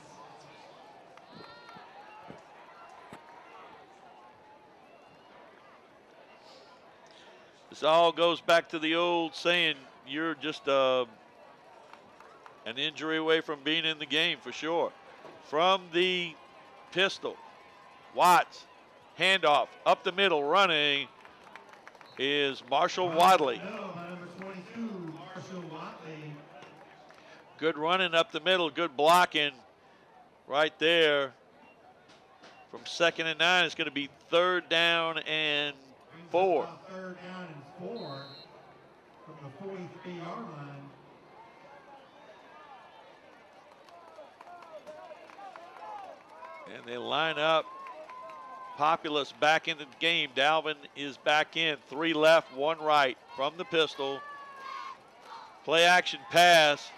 This all goes back to the old saying, you're just an injury away from being in the game for sure. From the pistol, Watts, handoff, up the middle, running is Marshall Wadley. Number 22, Marshall Wadley. Good running up the middle, good blocking right there. From 2nd and 9, it's going to be third down and 4. Third down and 4 from the 43-yard line. And they line up Populous back into the game. Dalvin is back in. 3 left, 1 right from the pistol. Play action pass,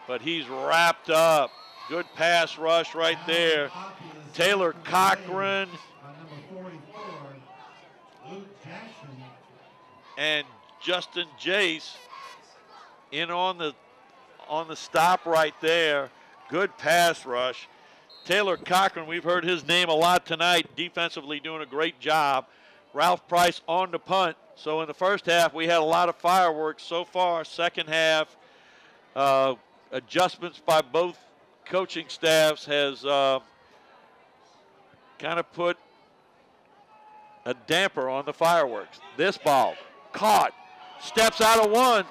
but he's wrapped up. Good pass rush right there. Taylor Cochran and Justin Jace in on the stop right there. Good pass rush. Taylor Cochran, we've heard his name a lot tonight, defensively doing a great job. Ralph Price on the punt. So in the first half, we had a lot of fireworks. So far, second half, adjustments by both coaching staffs has kind of put a damper on the fireworks. This ball, caught, steps out of 1,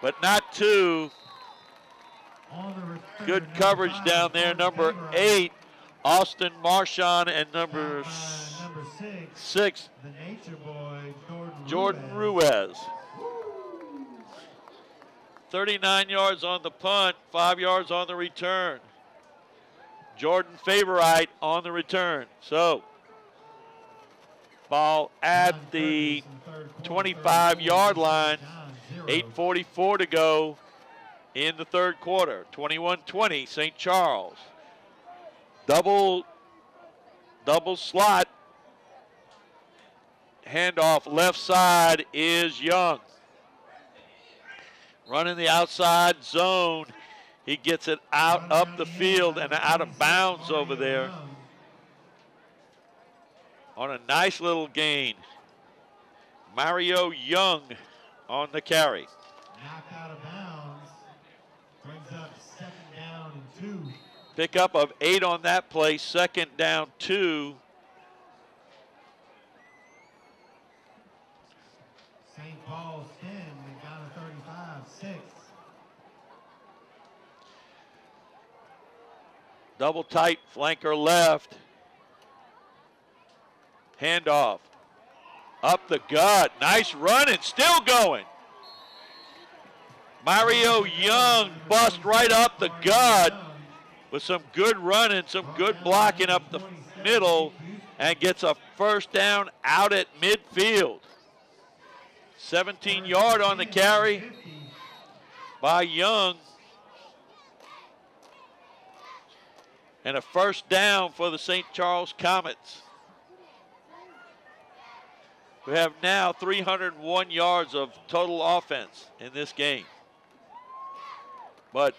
but not 2. Good coverage down there. Number 8, Austin Marchand, and number 6, the nature boy, Jordan Ruiz. 39 yards on the punt, 5 yards on the return. Jordan Favorite on the return. So, ball at the 25-yard line. 8:44 to go in the third quarter. 21-20, St. Charles. Double slot. Handoff left side is Young. Running the outside zone. He gets it out up the field and out of bounds over there. On a nice little gain. Mario Young on the carry. Knocked out of bounds. Brings up 2nd down and 2. Pickup of 8 on that play. 2nd down 2. St. Paul's 10, and down to 35, 6. Double tight, flanker left. Handoff. Up the gut. Nice run and still going. Mario Young bust right up the gut with some good running, some good blocking up the middle, and gets a first down out at midfield. 17-yard on the carry by Young. And a first down for the St. Charles Comets, who have now 301 yards of total offense in this game. But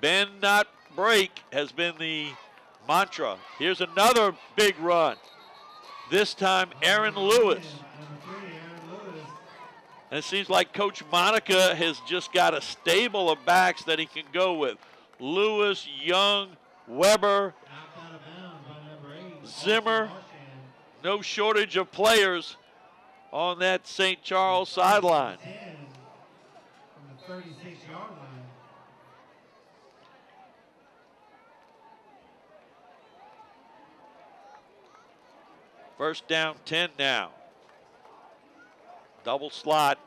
bend not break has been the mantra. Here's another big run. This time Aaron Lewis. And it seems like Coach Monica has just got a stable of backs that he can go with. Lewis, Young, Weber, Zimmer. No shortage of players on that St. Charles sideline. From the 36-yard line. First down 10 now. Double slot.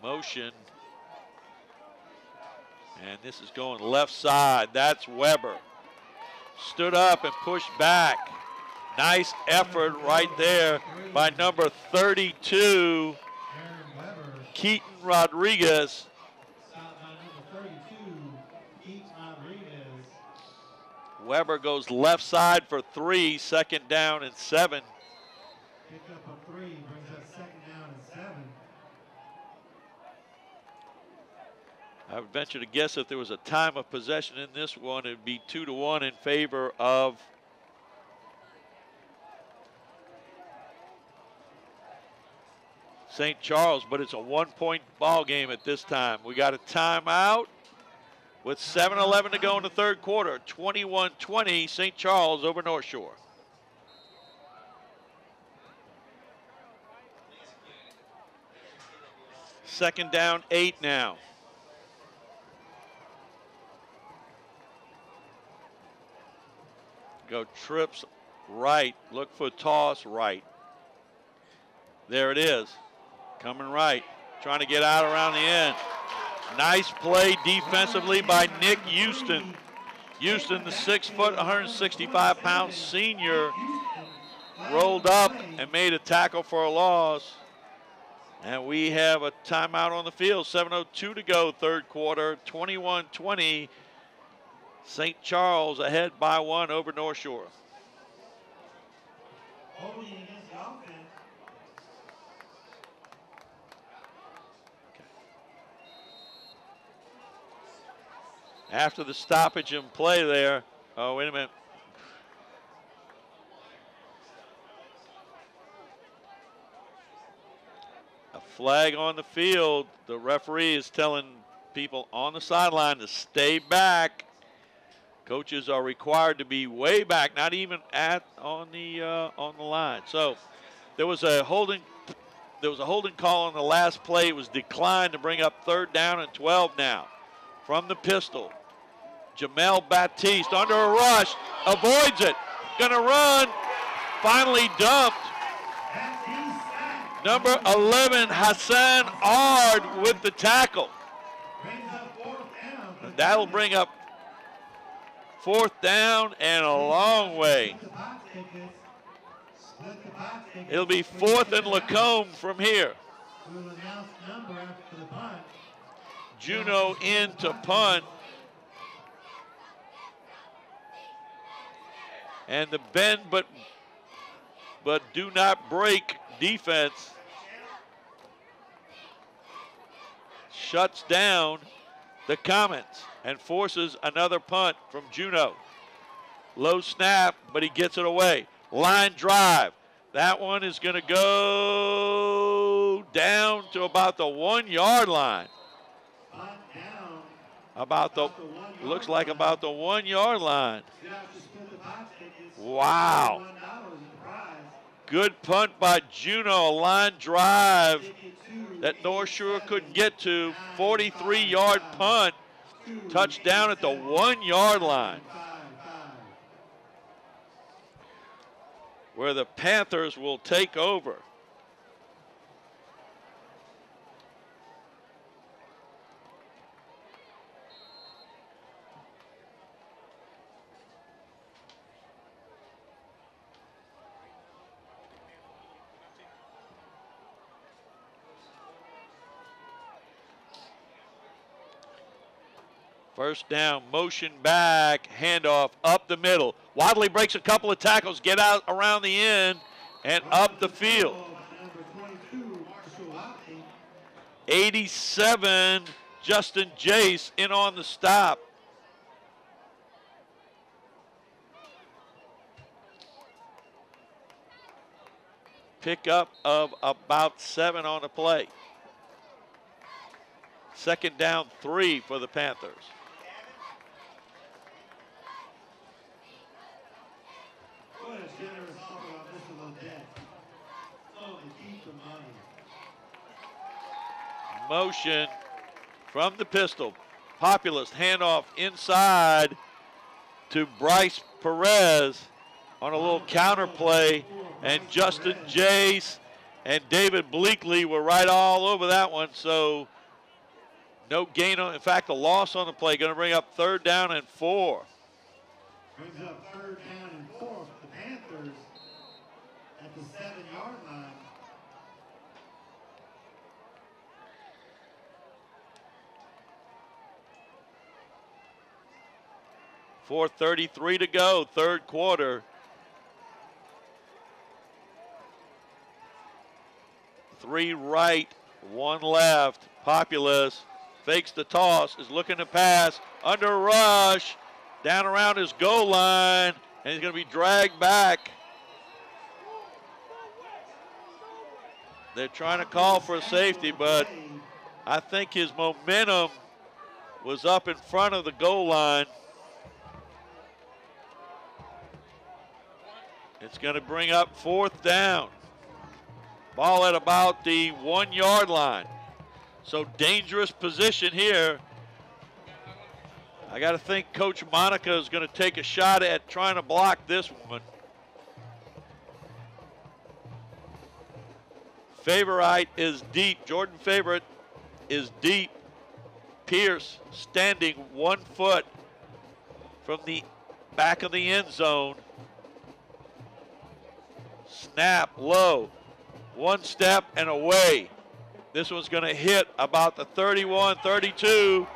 Motion. And this is going left side. That's Weber. Stood up and pushed back. Nice effort right there by number 32, Keaton Rodriguez. Weber goes left side for 3, 2nd down and 7. Pick up a 3, brings us 2nd down and 7. I would venture to guess if there was a time of possession in this one, it would be 2-1 in favor of St. Charles, but it's a 1-point ball game at this time. We got a timeout with 7:11 to go in the third quarter. 21-20, St. Charles over North Shore. Second down, 8 now. Go trips right, look for toss right. There it is, coming right, trying to get out around the end. Nice play defensively by Nick Houston. Houston, the 6 foot, 165-pound senior, rolled up and made a tackle for a loss. And we have a timeout on the field. 7:02 to go, third quarter, 21-20. St. Charles ahead by 1 over North Shore. Holding against the offense. After the stoppage in play there, oh, wait a minute. A flag on the field. The referee is telling people on the sideline to stay back. Coaches are required to be way back, not even on the line. So there was a holding call on the last play. It was declined to bring up 3rd down and 12 now. From the pistol, Jamel Baptiste under a rush, avoids it, gonna run, finally dumped. Number 11, Hassan Ard with the tackle. And that'll bring up 4th down and a long way. It'll be 4th and Lacombe from here. Juneau in to punt. And the bend but do not break defense shuts down the Comets and forces another punt from Juneau. Low snap, but he gets it away. Line drive. That one is going to go down to about the 1 yard line. Looks like about the 1 yard line. Wow. Good punt by Juneau, a line drive that North Shore couldn't get to. 43-yard punt, touchdown at the 1 yard line, where the Panthers will take over. First down, motion back, handoff up the middle. Wadley breaks a couple of tackles, get out around the end and up the field. 87, Justin Jace in on the stop. Pickup of about 7 on the play. 2nd down, 3 for the Panthers. Motion from the pistol. Populist handoff inside to Bryce Perez on a little counter play, and Justin Jace and David Bleakley were right all over that one, so no gain on, in fact, a loss on the play. Going to bring up 3rd down and 4. Brings up 3rd down and 4 for the Panthers at the 7-yard line. 4:33 to go, 3rd quarter. 3 right, 1 left. Populous fakes the toss, is looking to pass, under rush, down around his goal line, and he's going to be dragged back. They're trying to call for a safety, but I think his momentum was up in front of the goal line. It's going to bring up 4th down. Ball at about the 1 yard line. So dangerous position here. I got to think Coach Monica is going to take a shot at trying to block this one. Favorite is deep. Jordan Favorite is deep. Pierce standing 1 foot from the back of the end zone. Snap low. One step and away. This one's going to hit about the 31, 32.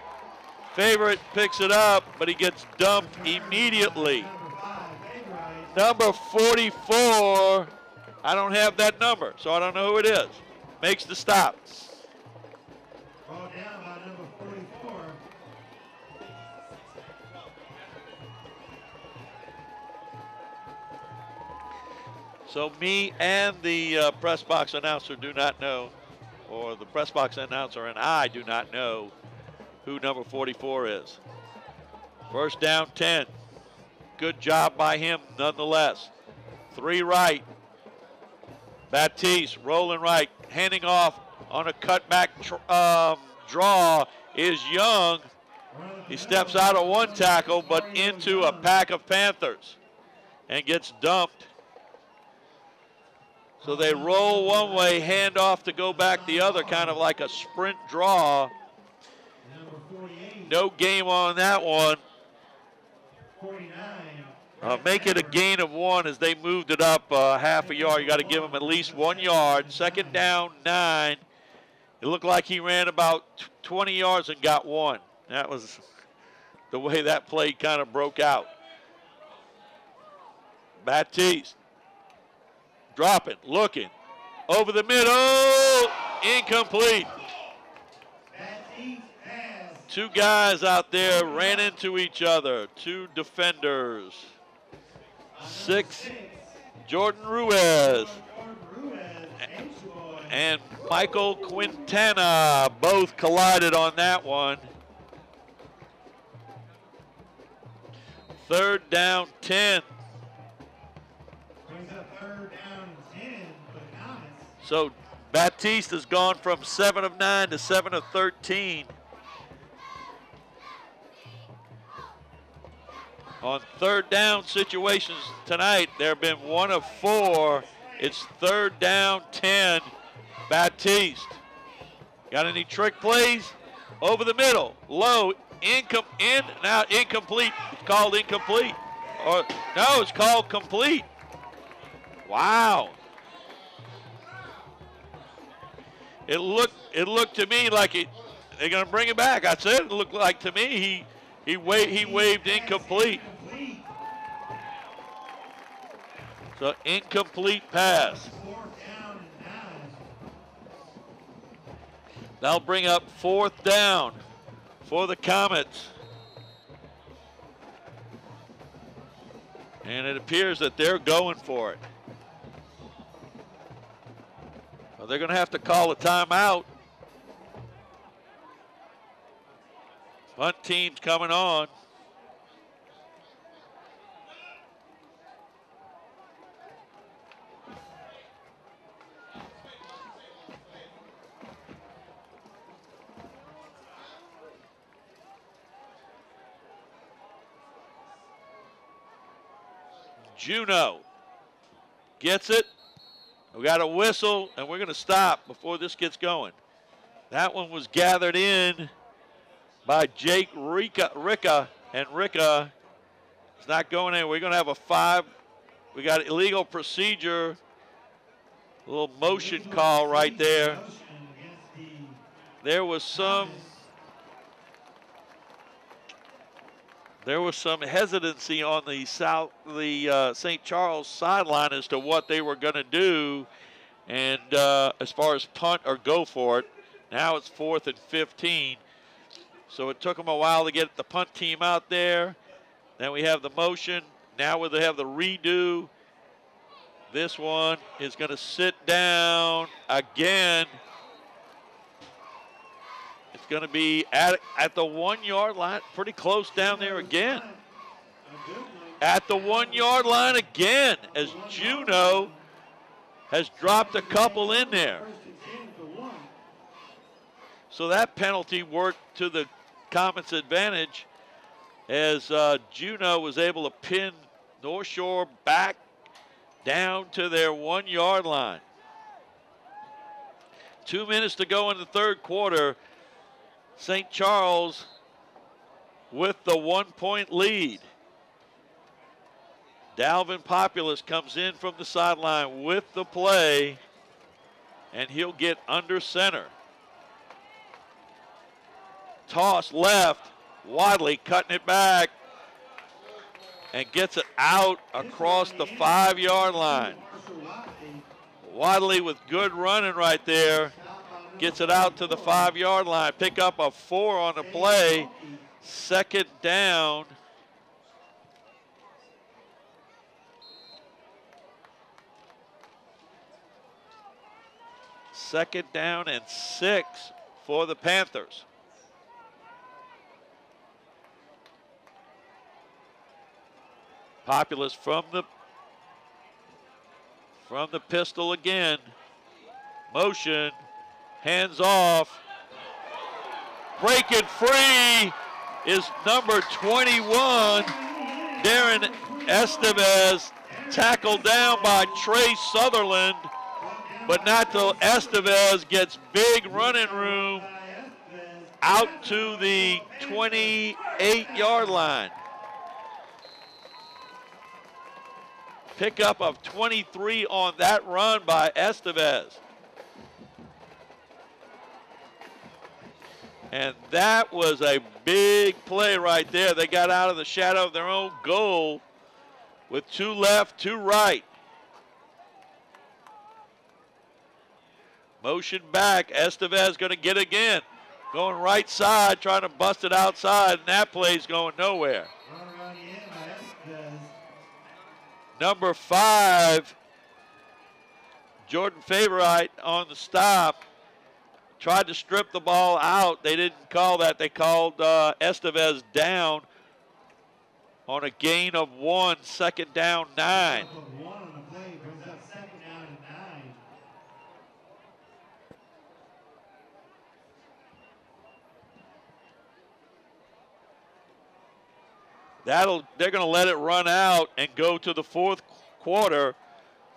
Favorite picks it up, but he gets dumped immediately. Number 44, I don't have that number, so I don't know who it is. Makes the stop. Brought down by number 44. So me and the press box announcer do not know, or the press box announcer and I do not know who number 44 is. First down 10. Good job by him nonetheless. 3 right. Baptiste rolling right, handing off on a cutback draw is Young. He steps out of one tackle but into a pack of Panthers and gets dumped. So they roll one way, hand off to go back the other, kind of like a sprint draw. No game on that one. Make it a gain of 1 as they moved it up half a yard. You got to give them at least 1 yard. Second down, 9. It looked like he ran about 20 yards and got 1. That was the way that play kind of broke out. Baptiste. Dropping, looking, over the middle, incomplete. 2 guys out there ran into each other, 2 defenders. 6, Jordan Ruiz and Michael Quintana both collided on that one. Third down 10. So Baptiste has gone from 7 of 9 to 7 of 13. On third down situations tonight, there have been 1 of 4. It's third down 10. Baptiste. Got any trick plays? Over the middle, low, in and out, incomplete. It's called incomplete. Or no, it's called complete. Wow. It looked to me like they're going to bring it back. I said it looked like to me he waved incomplete. So incomplete pass. That'll bring up 4th down for the Comets. And it appears that they're going for it. Well, they're going to have to call a timeout. Punt team's coming on. Juneau gets it. We got a whistle, and we're going to stop before this gets going. That one was gathered in by Jake Ricca, and Ricca is not going in. We're going to have a 5. We got illegal procedure, a little motion call right there. There was some hesitancy on the St. Charles sideline as to what they were going to do, and as far as punt or go for it. Now it's 4th and 15. So it took them a while to get the punt team out there. Then we have the motion. Now they have the redo. This one is going to sit down again. It's going to be at the 1 yard line, pretty close down there again. At the 1 yard line again, as Juneau has dropped a couple in there. So that penalty worked to the Comets' advantage as Juneau was able to pin North Shore back down to their 1 yard line. 2 minutes to go in the third quarter. St. Charles with the 1 point lead. Dalvin Populus comes in from the sideline with the play, and he'll get under center. Toss left, Wadley cutting it back and gets it out across the 5-yard line. Wadley with good running right there, gets it out to the 5-yard line. Pick up a 4 on the play, second down. Second down and 6 for the Panthers. Populus from the pistol again. Motion, hands off. Breaking free is number 21, Darren Estevez, tackled down by Trey Sutherland, but not till Estevez gets big running room out to the 28-yard line. Pickup of 23 on that run by Estevez. And that was a big play right there. They got out of the shadow of their own goal with 2 left, 2 right. Motion back, Estevez going to get it again. Going right side, trying to bust it outside, and that play's going nowhere. Number 5, Jordan Favorite on the stop. Tried to strip the ball out. They didn't call that. They called Estevez down on a gain of 1, second down 9. They're going to let it run out and go to the 4th quarter.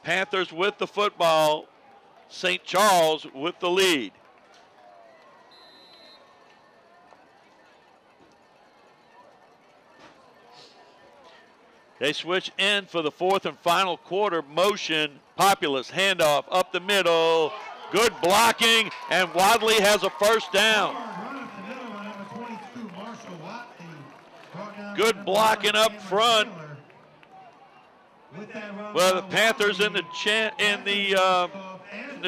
Panthers with the football, St. Charles with the lead. They switch in for the 4th and final quarter. Motion, Populus, handoff up the middle. Good blocking, and Wadley has a first down. Good blocking up front. Well, the Panthers in the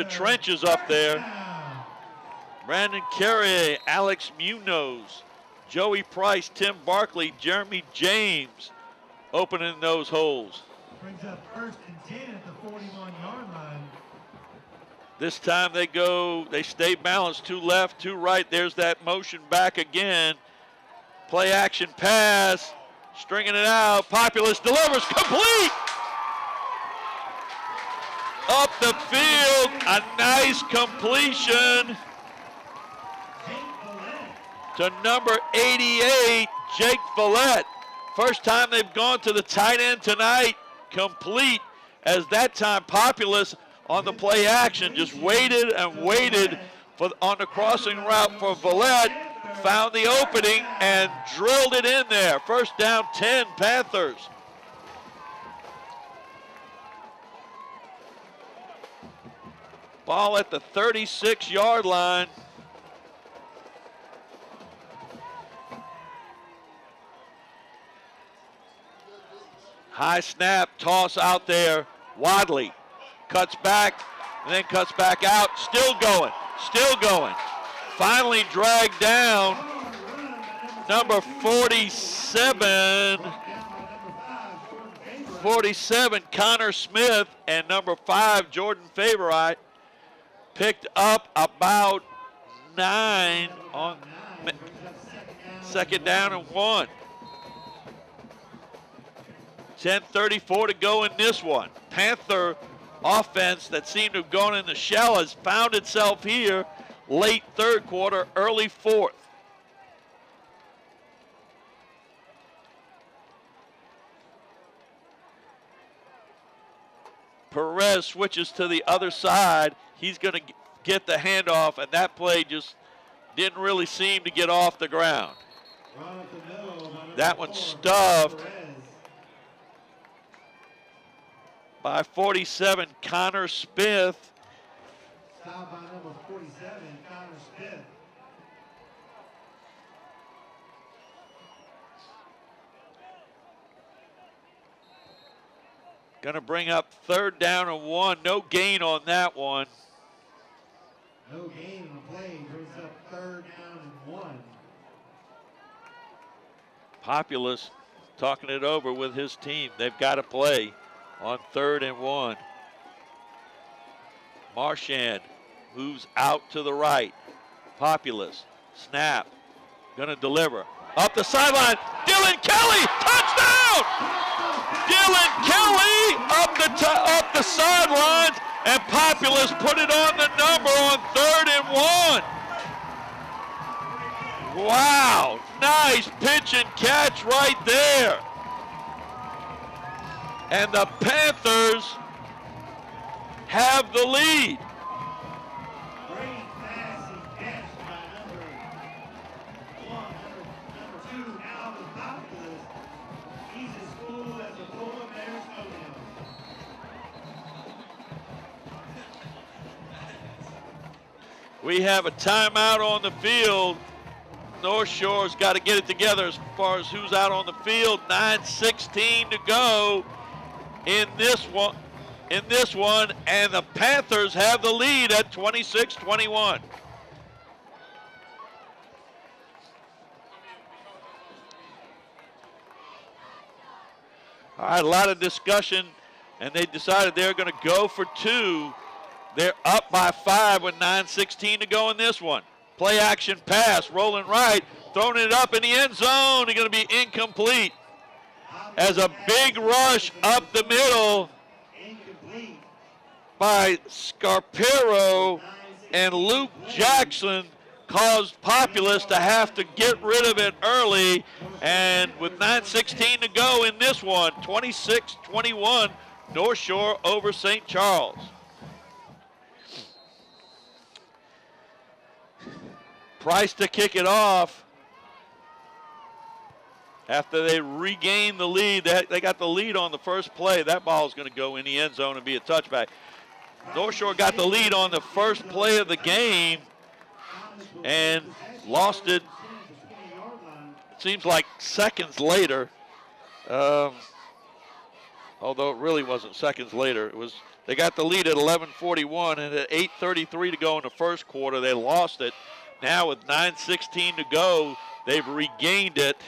trenches up there. Brandon Carrier, Alex Munoz, Joey Price, Tim Barkley, Jeremy James opening those holes. Brings up 1st and 10 at the 41-yard line. This time they stay balanced, 2 left, 2 right. There's that motion back again. Play action pass, stringing it out. Populus delivers, complete. Up the field, a nice completion to number 88, Jake Villette. First time they've gone to the tight end tonight, complete, as that time Populus on the play action just waited and waited on the crossing route for Villette. Found the opening and drilled it in there. First down 10, Panthers. Ball at the 36-yard line. High snap, toss out there. Wadley cuts back and then cuts back out. Still going, still going. Finally dragged down, number 47, Connor Smith, and number 5, Jordan Favorite, picked up about 9 on second down and 1. 10:34 to go in this one. Panther offense that seemed to have gone in the shell has found itself here. Late 3rd quarter, early 4th. Perez switches to the other side. He's going to get the handoff, and that play just didn't really seem to get off the ground. That one stuffed. by 47, Connor Smith. Foul by number 47, Connor Smith. Gonna bring up 3rd down and 1. No gain on that one. No gain on the play. Brings up 3rd down and 1. Populous talking it over with his team. They've got to play on 3rd and 1. Marchand moves out to the right. Populous, snap, gonna deliver. Up the sideline, Dylan Kelly, touchdown! Dylan Kelly up the sidelines, and Populous put it on the number on 3rd and 1. Wow, nice pitch and catch right there. And the Panthers have the lead. Great pass and catch by number 2, Alvin Populous. He's as cool as a polar bear's toenail. We have a timeout on the field. North Shore's got to get it together as far as who's out on the field. 9:16 to go in this one, and the Panthers have the lead at 26-21. All right, a lot of discussion, and they decided they're going to go for 2. They're up by 5 with 9:16 to go in this one. Play action pass, rolling right, throwing it up in the end zone. It's going to be incomplete. As a big rush up the middle by Scarpero and Luke Jackson caused Populous to have to get rid of it early. And with 9:16 to go in this one, 26-21, North Shore over St. Charles. Price to kick it off. After they regained the lead, they got the lead on the first play. That ball is going to go in the end zone and be a touchback. North Shore got the lead on the first play of the game and lost it, seems like seconds later. Although it really wasn't seconds later. They got the lead at 11:41, and at 8:33 to go in the first quarter, they lost it. Now with 9:16 to go, they've regained it.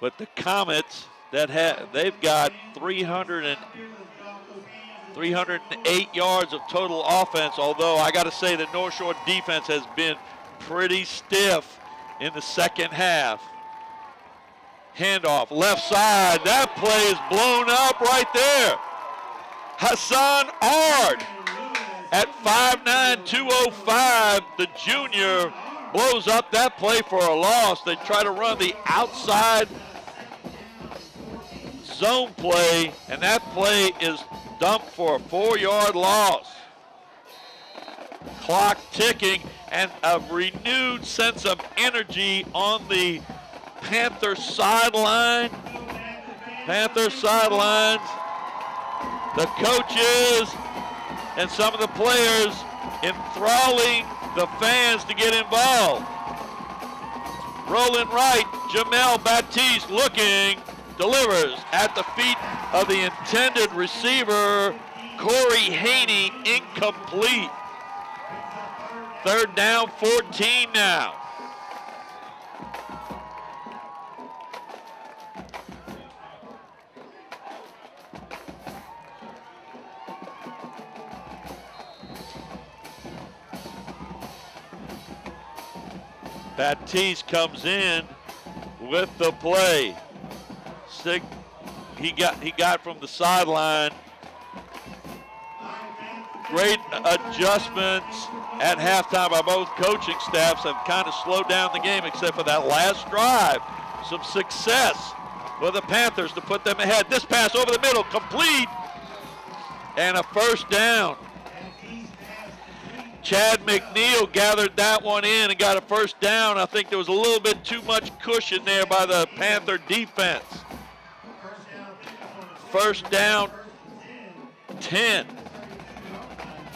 But the Comets, they've got 308 yards of total offense, although I got to say the North Shore defense has been pretty stiff in the second half. Handoff, left side. That play is blown up right there. Hassan Ard at 5'9", 205, the junior, blows up that play for a loss. They try to run the outside zone play, and that play is dumped for a 4-yard loss. Clock ticking, and a renewed sense of energy on the Panther sideline. Panther sidelines. The coaches and some of the players enthralling the fans to get involved. Rolling right, Jamel Baptiste looking, delivers at the feet of the intended receiver, Corey Haney, incomplete. 3rd down, 14 now. Baptiste comes in with the play. He got from the sideline. Great adjustments at halftime by both coaching staffs have kind of slowed down the game, except for that last drive. Some success for the Panthers to put them ahead. This pass over the middle, complete, and a 1st down. Chad McNeil gathered that one in and got a first down. I think there was a little bit too much cushion there by the Panther defense. First down, 10.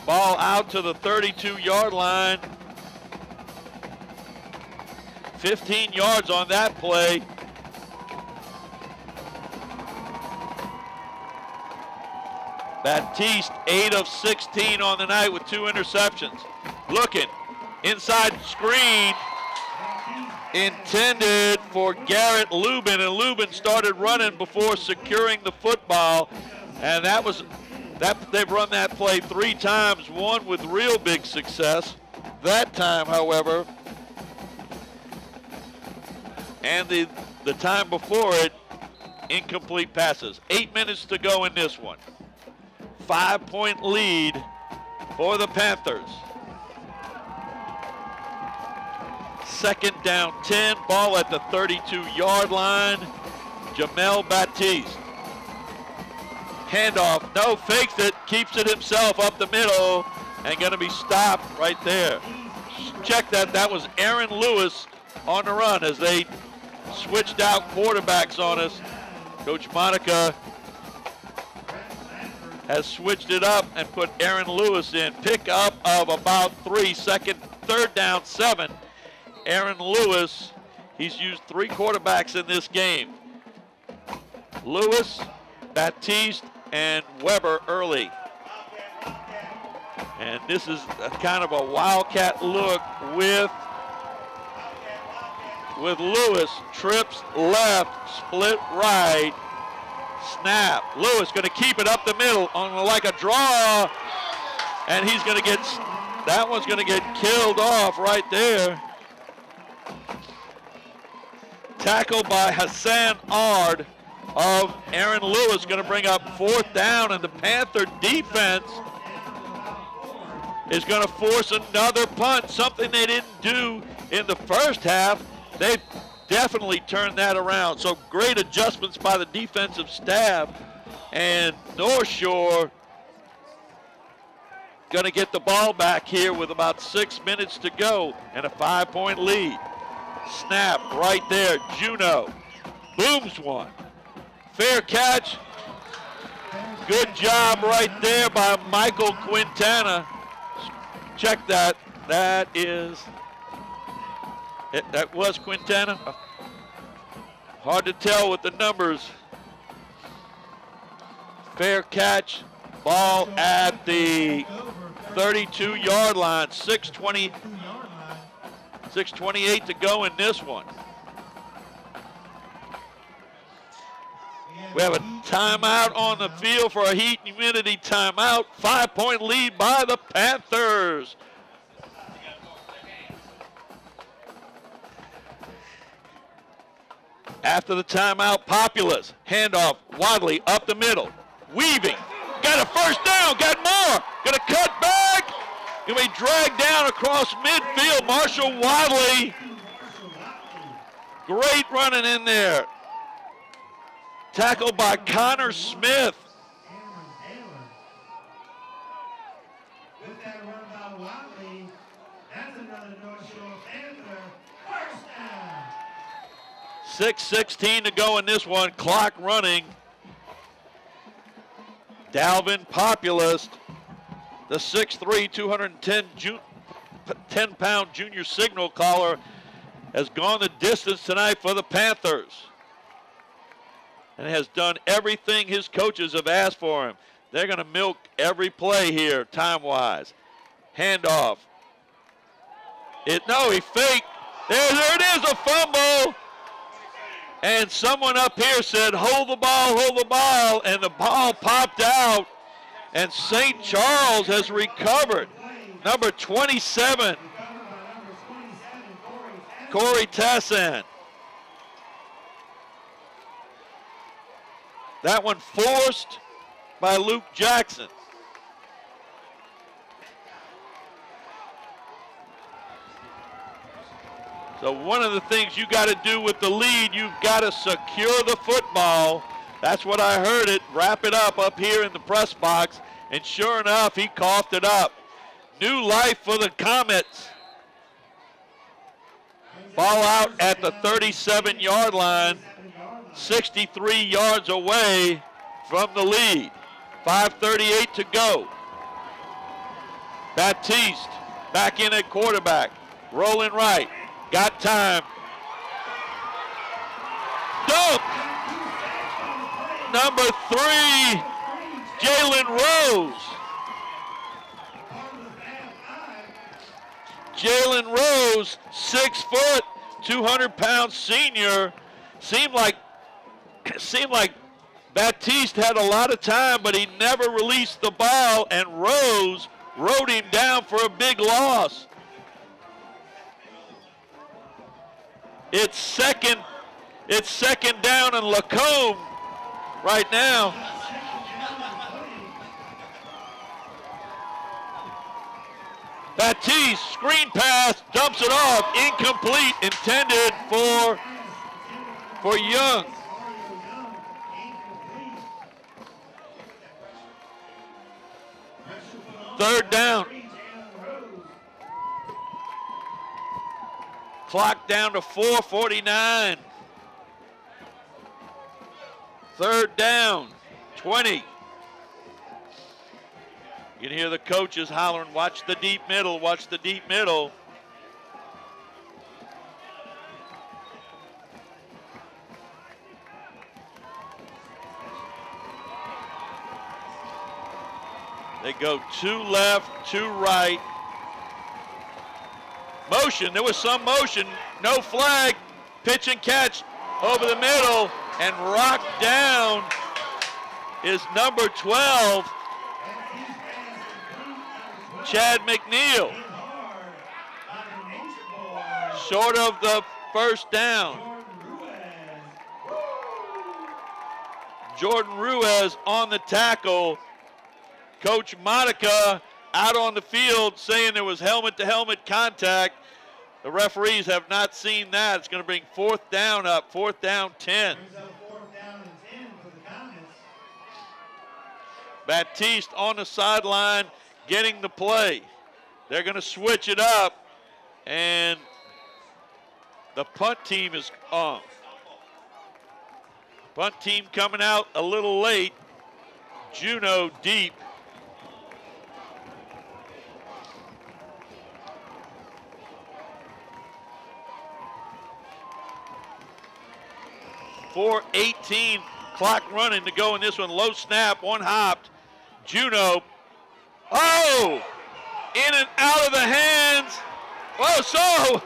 Ball out to the 32-yard line. 15 yards on that play. Baptiste, 8 of 16 on the night with 2 interceptions. Looking, inside screen, intended for Garrett Lubin, and Lubin started running before securing the football, and they've run that play 3 times, one with real big success. That time, however, and the time before it, incomplete passes. 8 minutes to go in this one. 5-point lead for the Panthers. Second down 10, ball at the 32-yard line. Jamel Baptiste. Handoff, no, fakes it, keeps it himself up the middle, and gonna be stopped right there. Check that, that was Aaron Lewis on the run as they switched out quarterbacks on us. Coach Monica has switched it up and put Aaron Lewis in. Pick up of about 3, third down 7. Aaron Lewis, he's used 3 quarterbacks in this game. Lewis, Baptiste, and Weber early. And this is a kind of a wildcat look with Lewis. Trips left, split right. Snap. Lewis going to keep it up the middle on like a draw, and he's going to get, that one's going to get killed off right there. Tackled by Hassan Ard of Aaron Lewis, going to bring up 4th down, and the Panther defense is going to force another punt, something they didn't do in the first half. They definitely turned that around. So great adjustments by the defensive staff, and North Shore going to get the ball back here with about 6 minutes to go and a 5-point lead. Snap right there, Juno booms one. Fair catch. Good job right there by Michael Quintana. Check that. That was Quintana. Hard to tell with the numbers. Fair catch. Ball at the 32-yard line. 6:28 to go in this one. We have a timeout on the field for a heat and humidity timeout. 5-point lead by the Panthers. After the timeout, Populous. Handoff, Wadley up the middle. Weaving. Got a first down, got more. Gonna cut back. Gonna be dragged down across midfield. Marshall Wadley. Great running in there. Tackled by Connor Smith. With that run by Wadley, that's another North Shore Panther first down. 6:16 to go in this one. Clock running. Dalvin Populist, the 6'3", 210-pound junior signal caller, has gone the distance tonight for the Panthers and has done everything his coaches have asked for him. They're going to milk every play here, time-wise. Handoff. He faked. There it is, a fumble. And someone up here said, hold the ball, and the ball popped out, and St. Charles has recovered. Number 27, Corey Tassan. That one forced by Luke Jackson. So one of the things you got to do with the lead, you've got to secure the football. That's what I heard it. Wrap it up here in the press box. And sure enough, he coughed it up. New life for the Comets. Ball out at the 37-yard line, 63 yards away from the lead. 5:38 to go. Baptiste back in at quarterback. Rolling right. Got time. Dunk! Number 3, Jalen Rose. Jalen Rose, 6 foot, 200-pound senior. Seemed like Baptiste had a lot of time, but he never released the ball, and Rose rode him down for a big loss. It's second down and Lacombe right now. Baptiste, screen pass, dumps it off, incomplete, intended for Young. Third down. Clock down to 4:49. Third down, 20. You can hear the coaches hollering, watch the deep middle, watch the deep middle. They go 2 left, 2 right. Motion, there was some motion, no flag. Pitch and catch over the middle, and rocked down is number 12, Chad McNeil. Short of the first down. Jordan Ruiz on the tackle. Coach Monica out on the field saying there was helmet-to-helmet contact. The referees have not seen that. It's going to bring 4th down up, 4th down 10. Baptiste on the sideline getting the play. They're going to switch it up, and the punt team is on. Punt team coming out a little late. Juneau deep. .418 clock running to go in this one. Low snap, one hopped. Juneau. Oh! In and out of the hands. Oh, so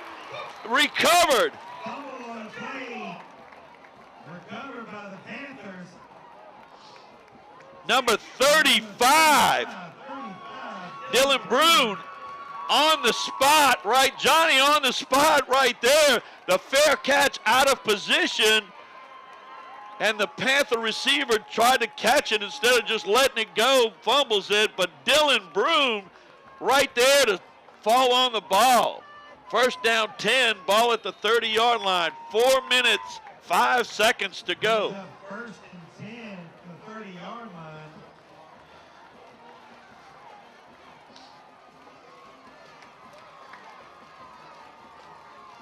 recovered. Recovered by the Panthers. Number 35. Dylan Brune on the spot, right? Johnny on the spot right there. The fair catch out of position. And the Panther receiver tried to catch it instead of just letting it go, fumbles it. But Dylan Broom right there to fall on the ball. First down 10, ball at the 30-yard line. 4 minutes, 5 seconds to go. First and 10 to the 30-yard line.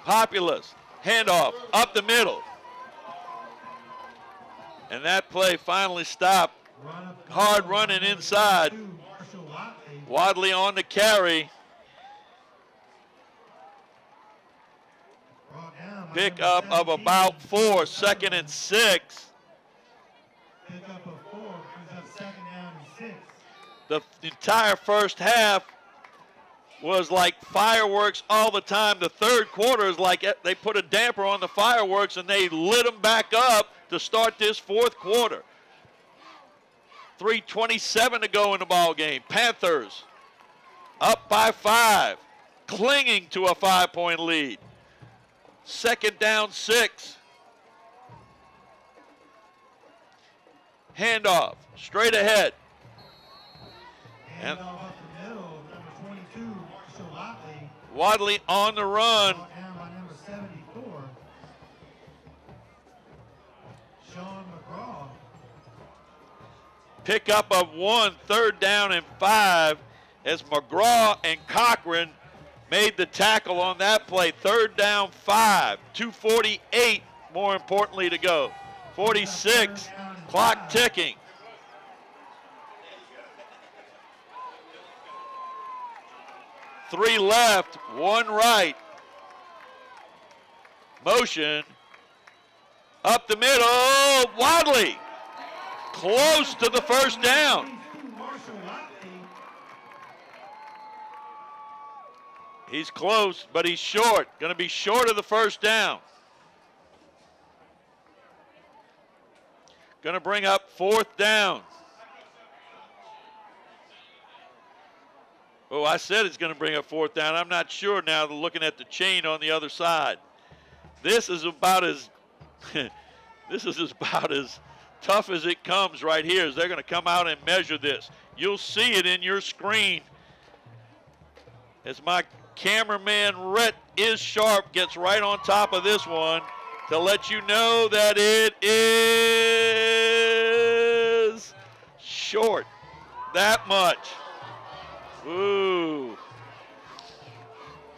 Populous, handoff, up the middle. And that play finally stopped. Hard running inside. Wadley on the carry. Pick up of about 4, 2nd and 6. Pick up of 4, brings up 2nd down and 6. The entire first half was like fireworks all the time. The third quarter is like they put a damper on the fireworks and they lit them back up to start this 4th quarter. 3:27 to go in the ball game. Panthers up by 5, clinging to a 5-point lead. 2nd down 6. Handoff, straight ahead. And Handoff up the middle, number 22, Marshall Watley. Wadley on the run. Brought down by number 74, Sean McGraw. Pick up of 1, 3rd down and 5. as McGraw and Cochran made the tackle on that play. 3rd down 5, 2:48 more importantly to go. 46, clock ticking. Three left, 1 right. Motion. Up the middle, Wadley. Close to the 1st down. He's close, but he's short. Going to be short of the 1st down. Going to bring up 4th down. Oh, I said it's going to bring up 4th down. I'm not sure now looking at the chain on the other side. This is about as tough as it comes right here, as they're going to come out and measure this. You'll see it in your screen as my cameraman Rhett is sharp, gets right on top of this one to let you know that it is short. That much. Ooh.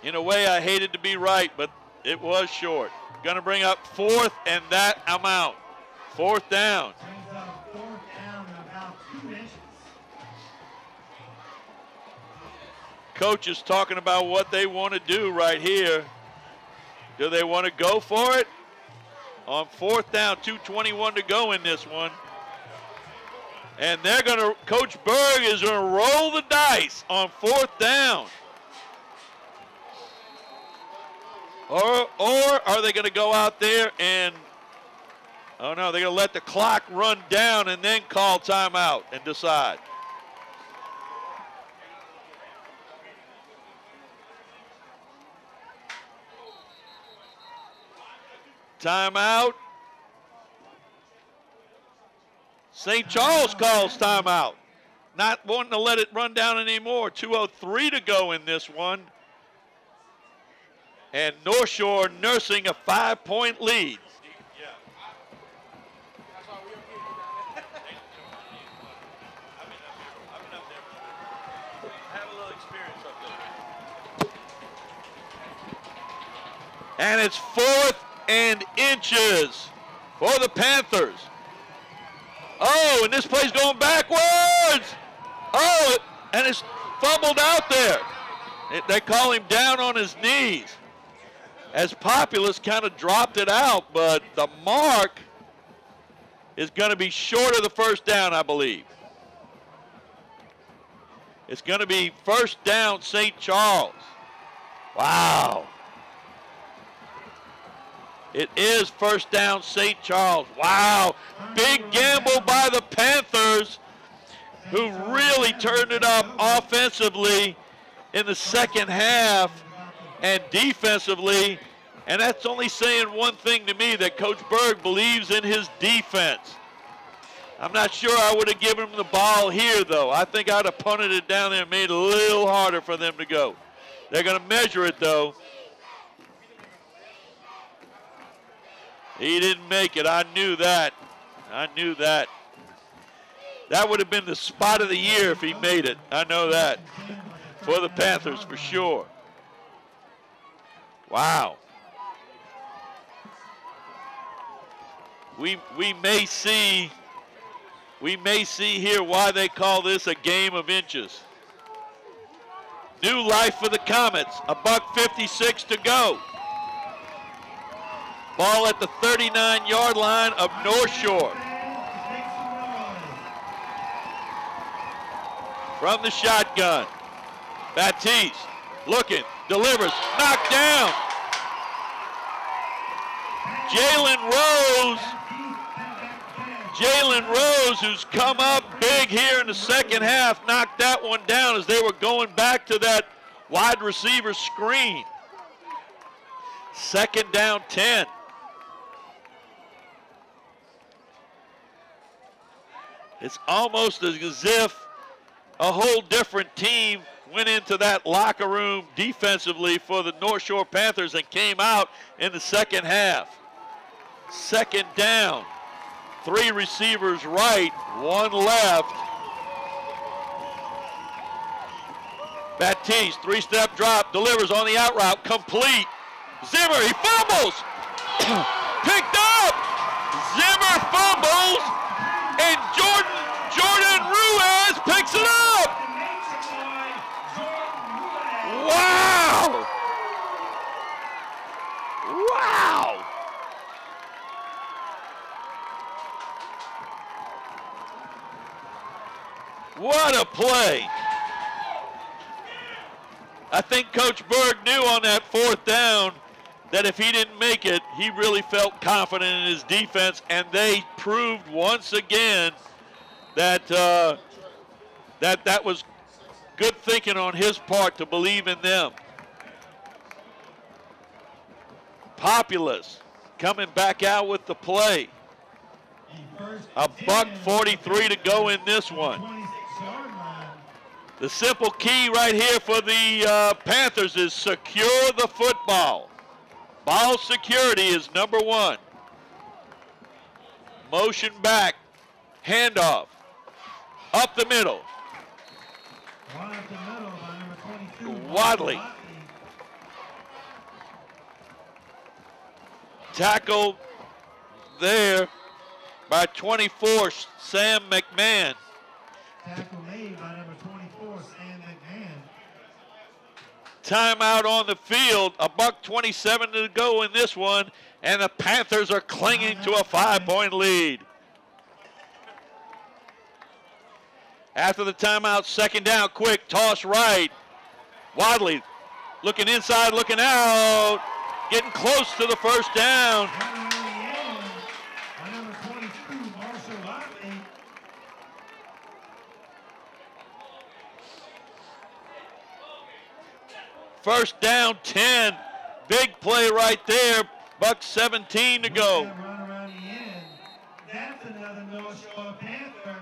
In a way, I hated to be right, but it was short. Going to bring up 4th and that amount. 4th down. Coach is talking about what they want to do right here. Do they want to go for it? On 4th down, 2:21 to go in this one. And they're going to, Coach Berg is going to roll the dice on 4th down. Or are they going to go out there and, oh no, they're going to let the clock run down and then call timeout and decide. Timeout. St. Charles calls timeout. Not wanting to let it run down anymore. 2:03 to go in this one. And North Shore nursing a 5-point lead. And it's 4th and inches for the Panthers. Oh, and this play's going backwards. Oh, and it's fumbled out there. They call him down on his knees. As Populous kind of dropped it out, but the mark is going to be short of the 1st down, I believe. It's going to be 1st down, St. Charles. Wow. It is 1st down, St. Charles. Wow. Big gamble by the Panthers, who really turned it up offensively in the 2nd half and defensively. And that's only saying one thing to me, that Coach Berg believes in his defense. I'm not sure I would have given him the ball here, though. I think I'd have punted it down there and made it a little harder for them to go. They're going to measure it, though. He didn't make it. I knew that. I knew that. That would have been the spot of the year if he made it. I know that. For the Panthers, for sure. Wow. We may see here why they call this a game of inches. New life for the Comets. $1:56 to go. Ball at the 39-yard line of North Shore. From the shotgun. Baptiste looking, delivers, knocked down. Jalen Rose, who's come up big here in the 2nd half, knocked that one down as they were going back to that wide receiver screen. 2nd down 10. It's almost as if a whole different team went into that locker room defensively for the North Shore Panthers and came out in the 2nd half. 2nd down. 3 receivers right, 1 left. Baptiste, three-step drop, delivers on the out route, complete. Zimmer, he fumbles. Picked up. Zimmer fumbles, and Jordan Ruiz picks it up. Wow. Wow. What a play. I think Coach Berg knew on that fourth down that if he didn't make it, he really felt confident in his defense, and they proved once again that that was good thinking on his part to believe in them. Populous coming back out with the play. $1:43 to go in this one. The simple key right here for the Panthers is secure the football. Ball security is number one. Motion back, handoff, up the middle. Wadley. Tackle there by 24, Sam McMahon. Tackle made by number 24, Sam McMahon. Timeout on the field, $1:27 to go in this one, and the Panthers are clinging to a 5-point lead. After the timeout, second down, quick, toss right. Wadley looking inside, looking out, getting close to the first down. First down, 10. Big play right there. $1:17 to go. That's another North Shore Panther.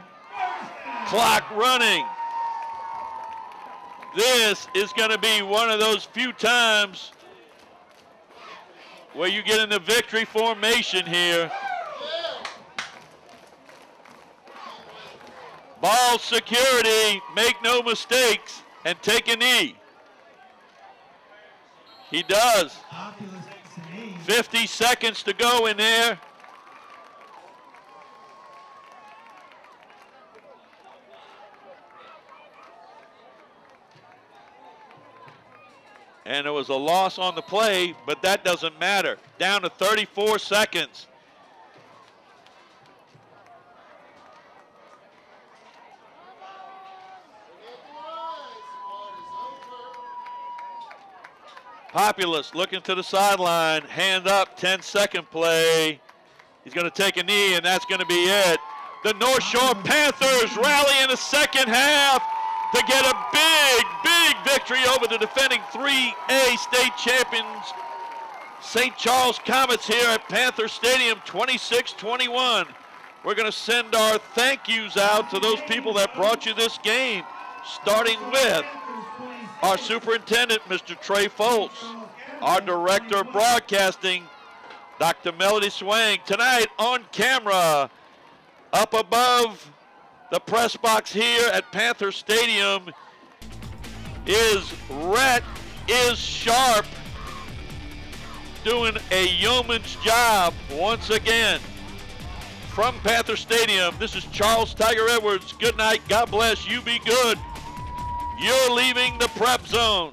Clock running. This is going to be one of those few times where you get in the victory formation here. Ball security, make no mistakes, and take a knee. He does. 50 seconds to go in there. And it was a loss on the play, but that doesn't matter. Down to 34 seconds. Populous looking to the sideline, hand up, 10-second play. He's going to take a knee, and that's going to be it. The North Shore Panthers rally in the second half to get a big, big victory over the defending 3A state champions, St. Charles Comets, here at Panther Stadium, 26-21. We're going to send our thank yous out to those people that brought you this game, starting with our superintendent, Mr. Trey Foltz, our director of broadcasting, Dr. Melody Swang. Tonight on camera, up above the press box here at Panther Stadium, is Rhett is Sharp, doing a yeoman's job once again. From Panther Stadium, this is Charles Tiger Edwards. Good night, God bless, you be good. You're leaving the prep zone.